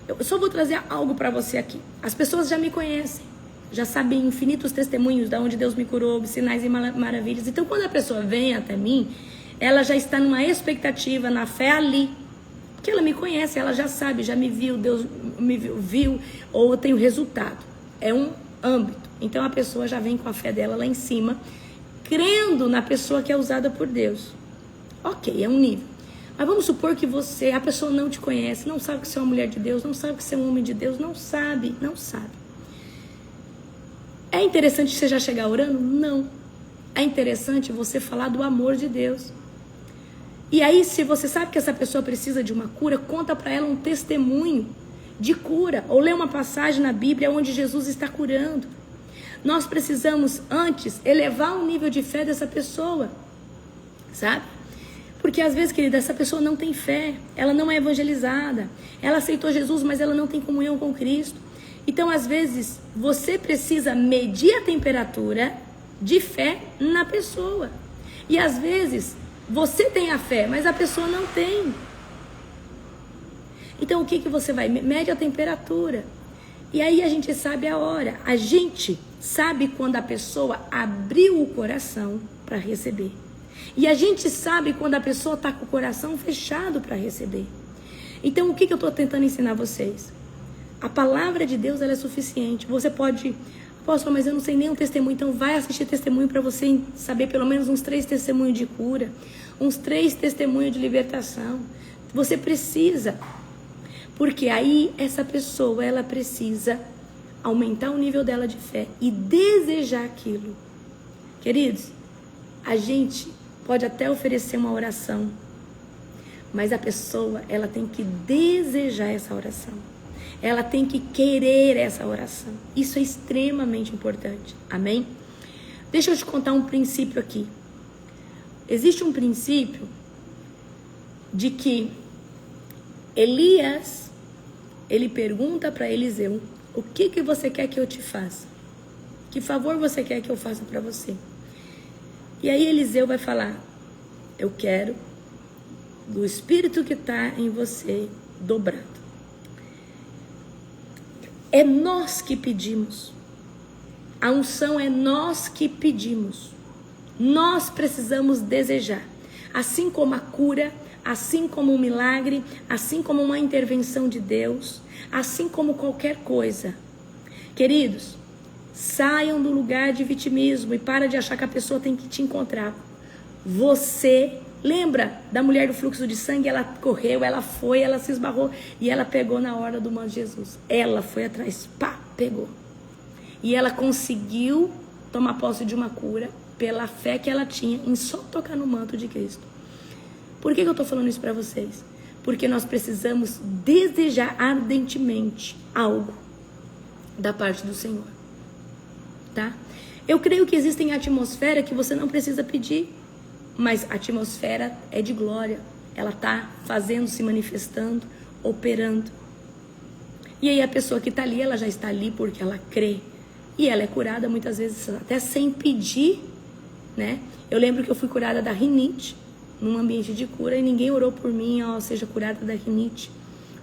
Eu só vou trazer algo para você aqui. As pessoas já me conhecem, já sabem infinitos testemunhos de onde Deus me curou, sinais e maravilhas. Então, quando a pessoa vem até mim, ela já está numa expectativa, na fé ali. Porque ela me conhece, ela já sabe, já me viu, Deus me viu, ou eu tenho resultado. É um âmbito. Então, a pessoa já vem com a fé dela lá em cima, crendo na pessoa que é usada por Deus. Ok, é um nível. Mas vamos supor que a pessoa não te conhece, não sabe que você é uma mulher de Deus, não sabe que você é um homem de Deus, não sabe. É interessante você já chegar orando? Não. É interessante você falar do amor de Deus. E aí, se você sabe que essa pessoa precisa de uma cura, conta para ela um testemunho de cura. Ou lê uma passagem na Bíblia onde Jesus está curando. Nós precisamos, antes, elevar o nível de fé dessa pessoa. Sabe? Porque às vezes, querida, essa pessoa não tem fé, ela não é evangelizada, ela aceitou Jesus, mas ela não tem comunhão com Cristo. Então, às vezes, você precisa medir a temperatura de fé na pessoa. E às vezes, você tem a fé, mas a pessoa não tem. Então, o que você vai? Mede a temperatura. E aí a gente sabe a hora. A gente sabe quando a pessoa abriu o coração para receber. E a gente sabe quando a pessoa está com o coração fechado para receber. Então, o que eu estou tentando ensinar vocês? A palavra de Deus, ela é suficiente. Você pode... Apóstolo, mas eu não sei nenhum testemunho. Então, vai assistir testemunho para você saber pelo menos uns 3 testemunhos de cura. Uns 3 testemunhos de libertação. Você precisa. Porque aí, essa pessoa, ela precisa aumentar o nível dela de fé e desejar aquilo. Queridos, a gente pode até oferecer uma oração, mas a pessoa, ela tem que desejar essa oração. Ela tem que querer essa oração. Isso é extremamente importante. Amém? Deixa eu te contar um princípio aqui. Existe um princípio de que Elias, ele pergunta para Eliseu, o que você quer que eu te faça? Que favor você quer que eu faça para você? E aí Eliseu vai falar, eu quero do Espírito que está em você dobrado. É nós que pedimos. A unção é nós que pedimos. Nós precisamos desejar. Assim como a cura, assim como um milagre, assim como uma intervenção de Deus, assim como qualquer coisa. Queridos, saiam do lugar de vitimismo e para de achar que a pessoa tem que te encontrar. Você, lembra da mulher do fluxo de sangue? Ela correu, ela foi, ela se esbarrou e ela pegou na hora do manto de Jesus. Ela foi atrás, pá, pegou. E ela conseguiu tomar posse de uma cura pela fé que ela tinha em só tocar no manto de Cristo. Por que eu estou falando isso para vocês? Porque nós precisamos desejar ardentemente algo da parte do Senhor. Tá? Eu creio que existem atmosferas que você não precisa pedir, mas a atmosfera é de glória. Ela está fazendo, se manifestando, operando. E aí a pessoa que está ali, ela já está ali porque ela crê. E ela é curada muitas vezes até sem pedir, né? Eu lembro que eu fui curada da rinite num ambiente de cura e ninguém orou por mim, ó, seja curada da rinite.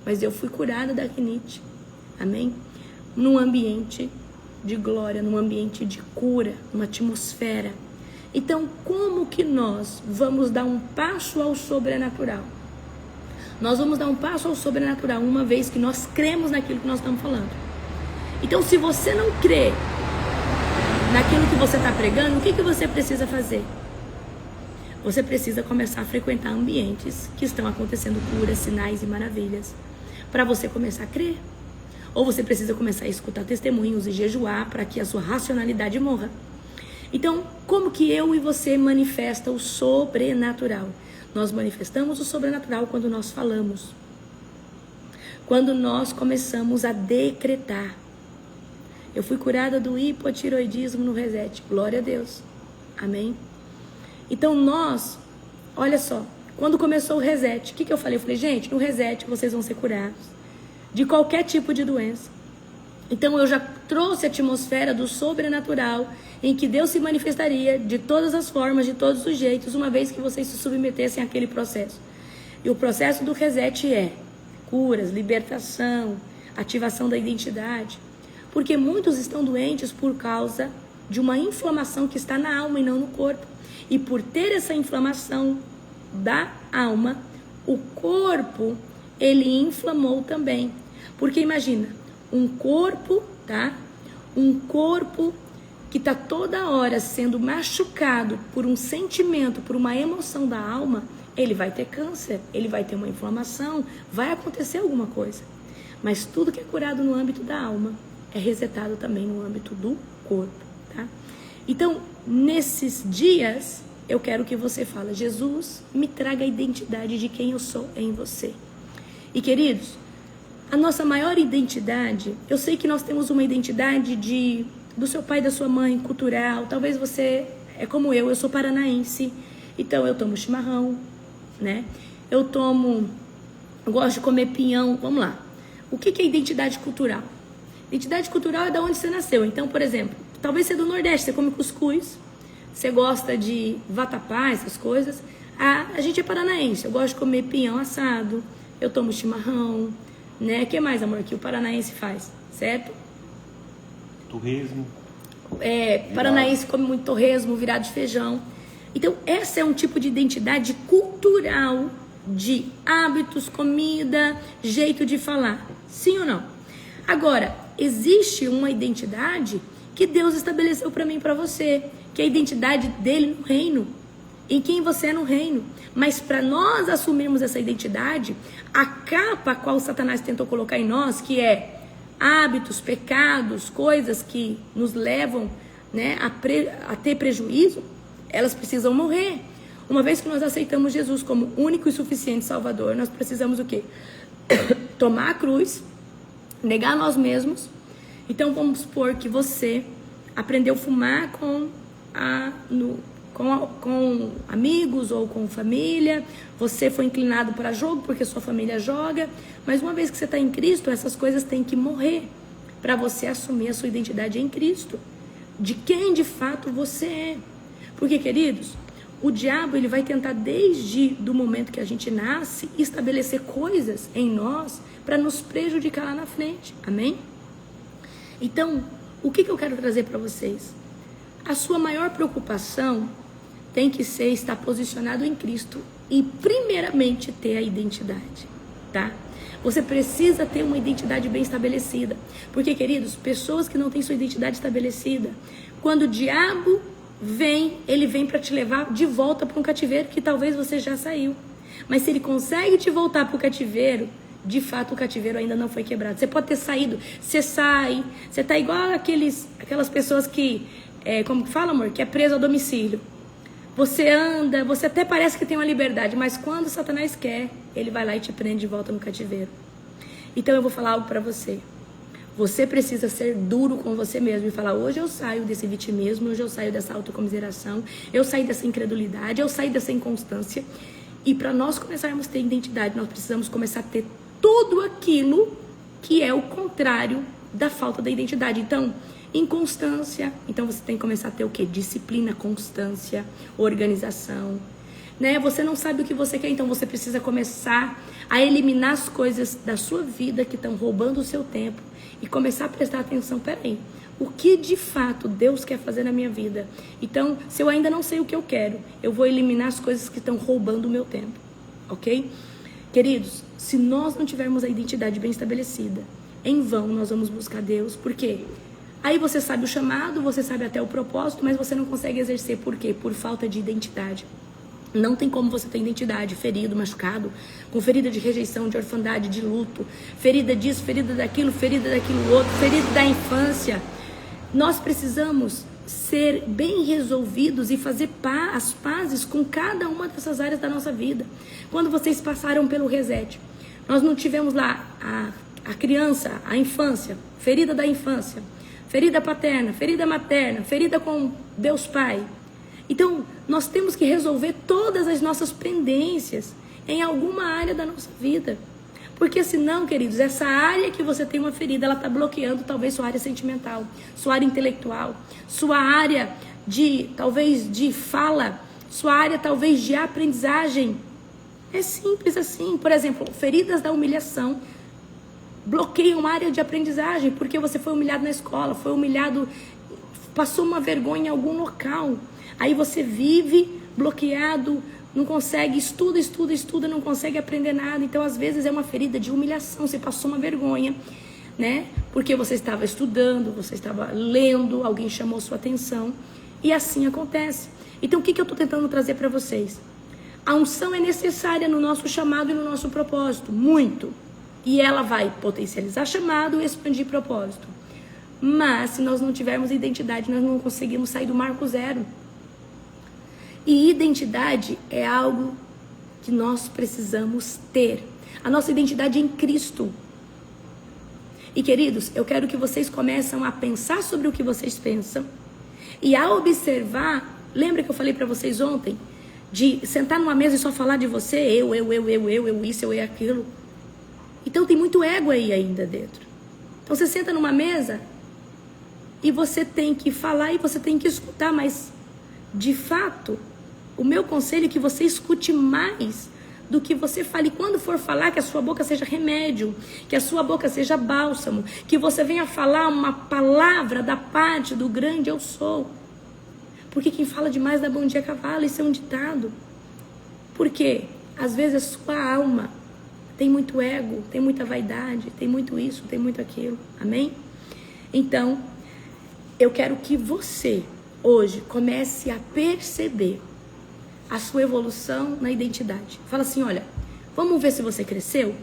Mas eu fui curada da rinite. Amém? Num ambiente de glória, num ambiente de cura, numa atmosfera. Então, como que nós vamos dar um passo ao sobrenatural? Nós vamos dar um passo ao sobrenatural uma vez que nós cremos naquilo que nós estamos falando. Então, se você não crê naquilo que você está pregando, o que você precisa fazer? Você precisa começar a frequentar ambientes que estão acontecendo curas, sinais e maravilhas, para você começar a crer. Ou você precisa começar a escutar testemunhos e jejuar para que a sua racionalidade morra. Então, como que eu e você manifesta o sobrenatural? Nós manifestamos o sobrenatural quando nós falamos. Quando nós começamos a decretar. Eu fui curada do hipotiroidismo no Reset. Glória a Deus. Amém? Então nós, olha só, quando começou o Reset, o que eu falei? Eu falei, gente, no Reset vocês vão ser curados de qualquer tipo de doença. Então eu já trouxe a atmosfera do sobrenatural, em que Deus se manifestaria de todas as formas, de todos os jeitos, uma vez que vocês se submetessem àquele processo. E o processo do Reset é curas, libertação, ativação da identidade. Porque muitos estão doentes por causa de uma inflamação que está na alma e não no corpo. E por ter essa inflamação da alma, o corpo, ele inflamou também. Porque imagina, um corpo, tá? Um corpo que está toda hora sendo machucado por um sentimento, por uma emoção da alma, ele vai ter câncer, ele vai ter uma inflamação, vai acontecer alguma coisa. Mas tudo que é curado no âmbito da alma é resetado também no âmbito do corpo, tá? Então, nesses dias, eu quero que você fale, Jesus, me traga a identidade de quem eu sou em você. E queridos, a nossa maior identidade, eu sei que nós temos uma identidade do seu pai e da sua mãe, cultural. Talvez você é como eu sou paranaense, então eu tomo chimarrão, né? Eu gosto de comer pinhão, vamos lá. O que é identidade cultural? Identidade cultural é da onde você nasceu. Então, por exemplo, talvez você é do Nordeste, você come cuscuz, você gosta de vatapá, essas coisas. A gente é paranaense, eu gosto de comer pinhão assado, eu tomo chimarrão, né? O que mais, amor, que o paranaense faz, certo? Torresmo. Paranaense come muito torresmo, virado de feijão. Então, essa é um tipo de identidade cultural, de hábitos, comida, jeito de falar. Sim ou não? Agora, existe uma identidade que Deus estabeleceu para mim e para você, que é a identidade dele no reino, em quem você é no reino. Mas para nós assumirmos essa identidade, a capa a qual Satanás tentou colocar em nós, que é hábitos, pecados, coisas que nos levam, né, a ter prejuízo, elas precisam morrer. Uma vez que nós aceitamos Jesus como único e suficiente Salvador, nós precisamos o quê? Tomar a cruz, negar nós mesmos. Então vamos supor que você aprendeu a fumar com amigos ou com família, você foi inclinado para jogo porque sua família joga, mas uma vez que você está em Cristo, essas coisas têm que morrer para você assumir a sua identidade em Cristo, de quem de fato você é. Porque, queridos, o diabo ele vai tentar desde o momento que a gente nasce estabelecer coisas em nós para nos prejudicar lá na frente, amém? Então, o que eu quero trazer para vocês? A sua maior preocupação tem que ser estar posicionado em Cristo e primeiramente ter a identidade, tá? Você precisa ter uma identidade bem estabelecida. Porque, queridos, pessoas que não têm sua identidade estabelecida, quando o diabo vem, ele vem para te levar de volta para um cativeiro que talvez você já saiu. Mas se ele consegue te voltar para o cativeiro, de fato o cativeiro ainda não foi quebrado. Você pode ter saído, você sai, você tá igual aquelas pessoas que, como que fala, amor? Que é preso ao domicílio. Você anda, você até parece que tem uma liberdade, mas quando Satanás quer, ele vai lá e te prende de volta no cativeiro. Então eu vou falar algo para você. Você precisa ser duro com você mesmo e falar, hoje eu saio desse vitimismo, hoje eu saio dessa autocomiseração, eu saio dessa incredulidade, eu saio dessa inconstância. E para nós começarmos a ter identidade, nós precisamos começar a ter tudo aquilo que é o contrário da falta da identidade. Então, inconstância. Então você tem que começar a ter o quê? Disciplina, constância, organização. né? Você não sabe o que você quer, então você precisa começar a eliminar as coisas da sua vida que estão roubando o seu tempo e começar a prestar atenção. Peraí, o que de fato Deus quer fazer na minha vida? Então, se eu ainda não sei o que eu quero, eu vou eliminar as coisas que estão roubando o meu tempo, ok? Queridos, se nós não tivermos a identidade bem estabelecida, em vão nós vamos buscar Deus. Por quê? Aí você sabe o chamado, você sabe até o propósito, mas você não consegue exercer. Por quê? Por falta de identidade. Não tem como você ter identidade, ferido, machucado, com ferida de rejeição, de orfandade, de luto, ferida disso, ferida daquilo outro, ferida da infância. Nós precisamos ser bem resolvidos e fazer as pazes com cada uma dessas áreas da nossa vida. Quando vocês passaram pelo reset, nós não tivemos lá a criança, a infância, ferida da infância, ferida paterna, ferida materna, ferida com Deus Pai. Então, nós temos que resolver todas as nossas pendências em alguma área da nossa vida. Porque senão, queridos, essa área que você tem uma ferida, ela está bloqueando talvez sua área sentimental, sua área intelectual, sua área talvez de fala, sua área talvez de aprendizagem. É simples assim. Por exemplo, feridas da humilhação bloqueiam uma área de aprendizagem, porque você foi humilhado na escola, foi humilhado, passou uma vergonha em algum local. Aí você vive bloqueado, não consegue, estuda, não consegue aprender nada. Então, às vezes, é uma ferida de humilhação. Você passou uma vergonha, né? Porque você estava estudando, você estava lendo, alguém chamou sua atenção. E assim acontece. Então, o que eu estou tentando trazer para vocês? A unção é necessária no nosso chamado e no nosso propósito. Muito. E ela vai potencializar chamado e expandir propósito. Mas, se nós não tivermos identidade, nós não conseguimos sair do marco zero. E identidade é algo que nós precisamos ter. A nossa identidade é em Cristo. E, queridos, eu quero que vocês comecem a pensar sobre o que vocês pensam. E a observar, lembra que eu falei para vocês ontem? De sentar numa mesa e só falar de você, eu, isso, eu, aquilo. Então tem muito ego aí ainda dentro. Então você senta numa mesa e você tem que falar e você tem que escutar, mas de fato, o meu conselho é que você escute mais do que você fale. Quando for falar, que a sua boca seja remédio, que a sua boca seja bálsamo, que você venha falar uma palavra da parte do grande eu sou. Porque quem fala demais dá bom dia a cavalo, isso é um ditado. Porque às vezes a sua alma tem muito ego, tem muita vaidade, tem muito isso, tem muito aquilo. Amém? Então, eu quero que você hoje comece a perceber a sua evolução na identidade. Fala assim, olha, vamos ver se você cresceu?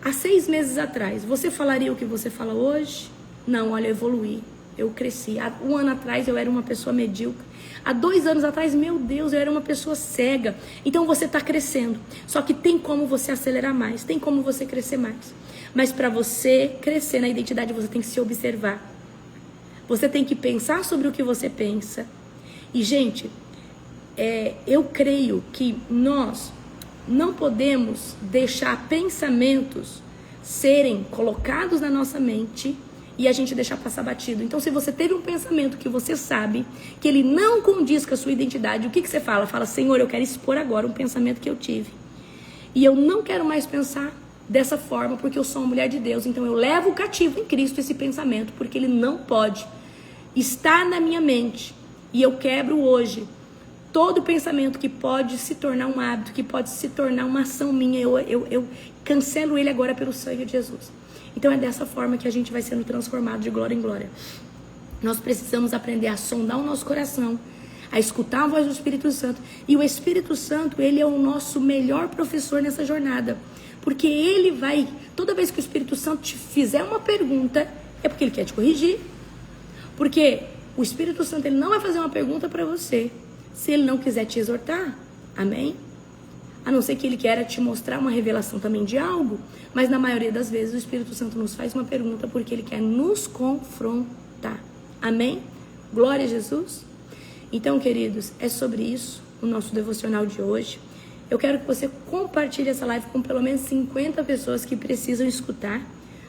Há 6 meses atrás, você falaria o que você fala hoje? Não, olha, eu evoluí, eu cresci. Há 1 ano atrás eu era uma pessoa medíocre. Há 2 anos atrás, meu Deus, eu era uma pessoa cega. Então você está crescendo. Só que tem como você acelerar mais, tem como você crescer mais. Mas para você crescer na identidade, você tem que se observar. Você tem que pensar sobre o que você pensa. E, gente, eu creio que nós não podemos deixar pensamentos serem colocados na nossa mente e a gente deixar passar batido. Então, se você teve um pensamento que você sabe que ele não condiz com a sua identidade, o que você fala? Fala, Senhor, eu quero expor agora um pensamento que eu tive. E eu não quero mais pensar dessa forma, porque eu sou uma mulher de Deus. Então, eu levo cativo em Cristo esse pensamento, porque ele não pode estar na minha mente. E eu quebro hoje todo pensamento que pode se tornar um hábito, que pode se tornar uma ação minha, eu cancelo ele agora pelo sangue de Jesus. Então é dessa forma que a gente vai sendo transformado de glória em glória. Nós precisamos aprender a sondar o nosso coração, a escutar a voz do Espírito Santo. E o Espírito Santo, ele é o nosso melhor professor nessa jornada. Porque ele vai, toda vez que o Espírito Santo te fizer uma pergunta, é porque ele quer te corrigir. Porque o Espírito Santo, ele não vai fazer uma pergunta para você se ele não quiser te exortar. Amém? A não ser que ele queira te mostrar uma revelação também de algo. Mas na maioria das vezes o Espírito Santo nos faz uma pergunta porque ele quer nos confrontar. Amém? Glória a Jesus. Então, queridos, é sobre isso o nosso devocional de hoje. Eu quero que você compartilhe essa live com pelo menos 50 pessoas que precisam escutar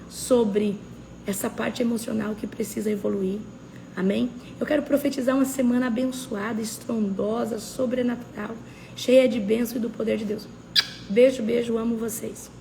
sobre essa parte emocional que precisa evoluir. Amém? Eu quero profetizar uma semana abençoada, estrondosa, sobrenatural, cheia de bênção e do poder de Deus. Beijo, beijo, amo vocês.